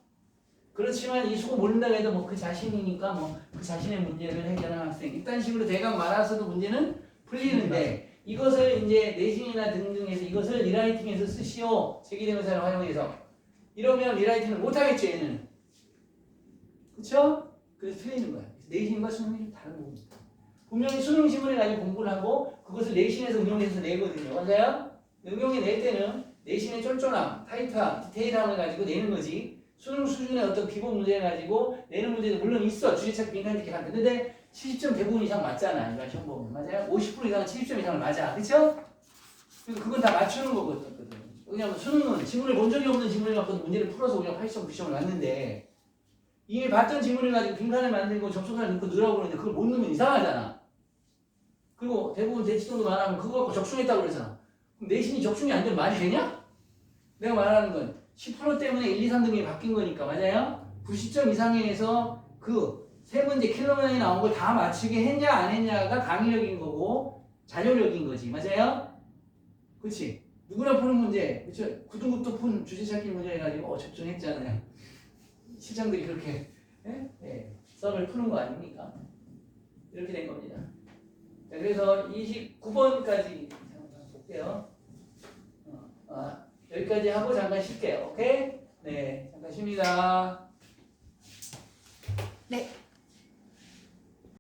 그렇지만 이 수고 모른다고 해도 뭐 그 자신이니까 뭐 그 자신의 문제를 해결하는 학생. 이딴 식으로 대강 말아서도 문제는 풀리는데 이것을 이제 내신이나 등등에서 이것을 리라이팅에서 쓰시오. 제기대명사를 활용해서. 이러면 리라이팅을 못하겠죠, 얘는. 그쵸? 그래서 틀리는 거야. 내신과 수능이 다른 겁니다. 분명히 수능 지문을 가지고 공부를 하고 그것을 내신에서 응용해서 내거든요. 맞아요? 응용해 낼 때는 내신의 쫀쫀함, 타이트함, 디테일함을 가지고 내는 거지. 수능 수준의 어떤 기본 문제를 가지고 내는 문제도 물론 있어. 주제책 민간 이렇게 하는데 70점 대부분 이상 맞잖아. 이거 시험 보면. 맞아요? 50% 이상은 70점 이상을 맞아. 그쵸? 그래서 그건 다 맞추는 거거든. 왜냐면 수능은 지문을 본 적이 없는 지문을 갖고 문제를 풀어서 그냥 80점, 90점을 맞는데 이미 봤던 지문을 가지고 빈칸을 만들고 접속사를 넣고 넣으라고 그러는데 그걸 못 넣으면 이상하잖아. 그리고 대부분 대치동도 말하면 그거 갖고 적중했다고 그러잖아. 그럼 내신이 적중이 안 되면 말이 되냐? 내가 말하는 건 10% 때문에 1, 2, 3등이 바뀐 거니까. 맞아요? 90점 이상에서 그 세 문제 킬로그램이 나온 걸 다 맞추게 했냐 안 했냐가 강의력인 거고 자료력인 거지. 맞아요? 그렇지? 누구나 푸는 문제. 그렇죠? 9등급도 푼 주제 찾기 문제 해가지고 적중했잖아요. 시장들이 그렇게 썰을 푸는 거 아닙니까? 이렇게 된 겁니다. 자, 그래서 29번까지 볼게요. 여기까지 하고 잠깐 쉴게요. 오케이? 네, 잠깐 쉽니다. 네.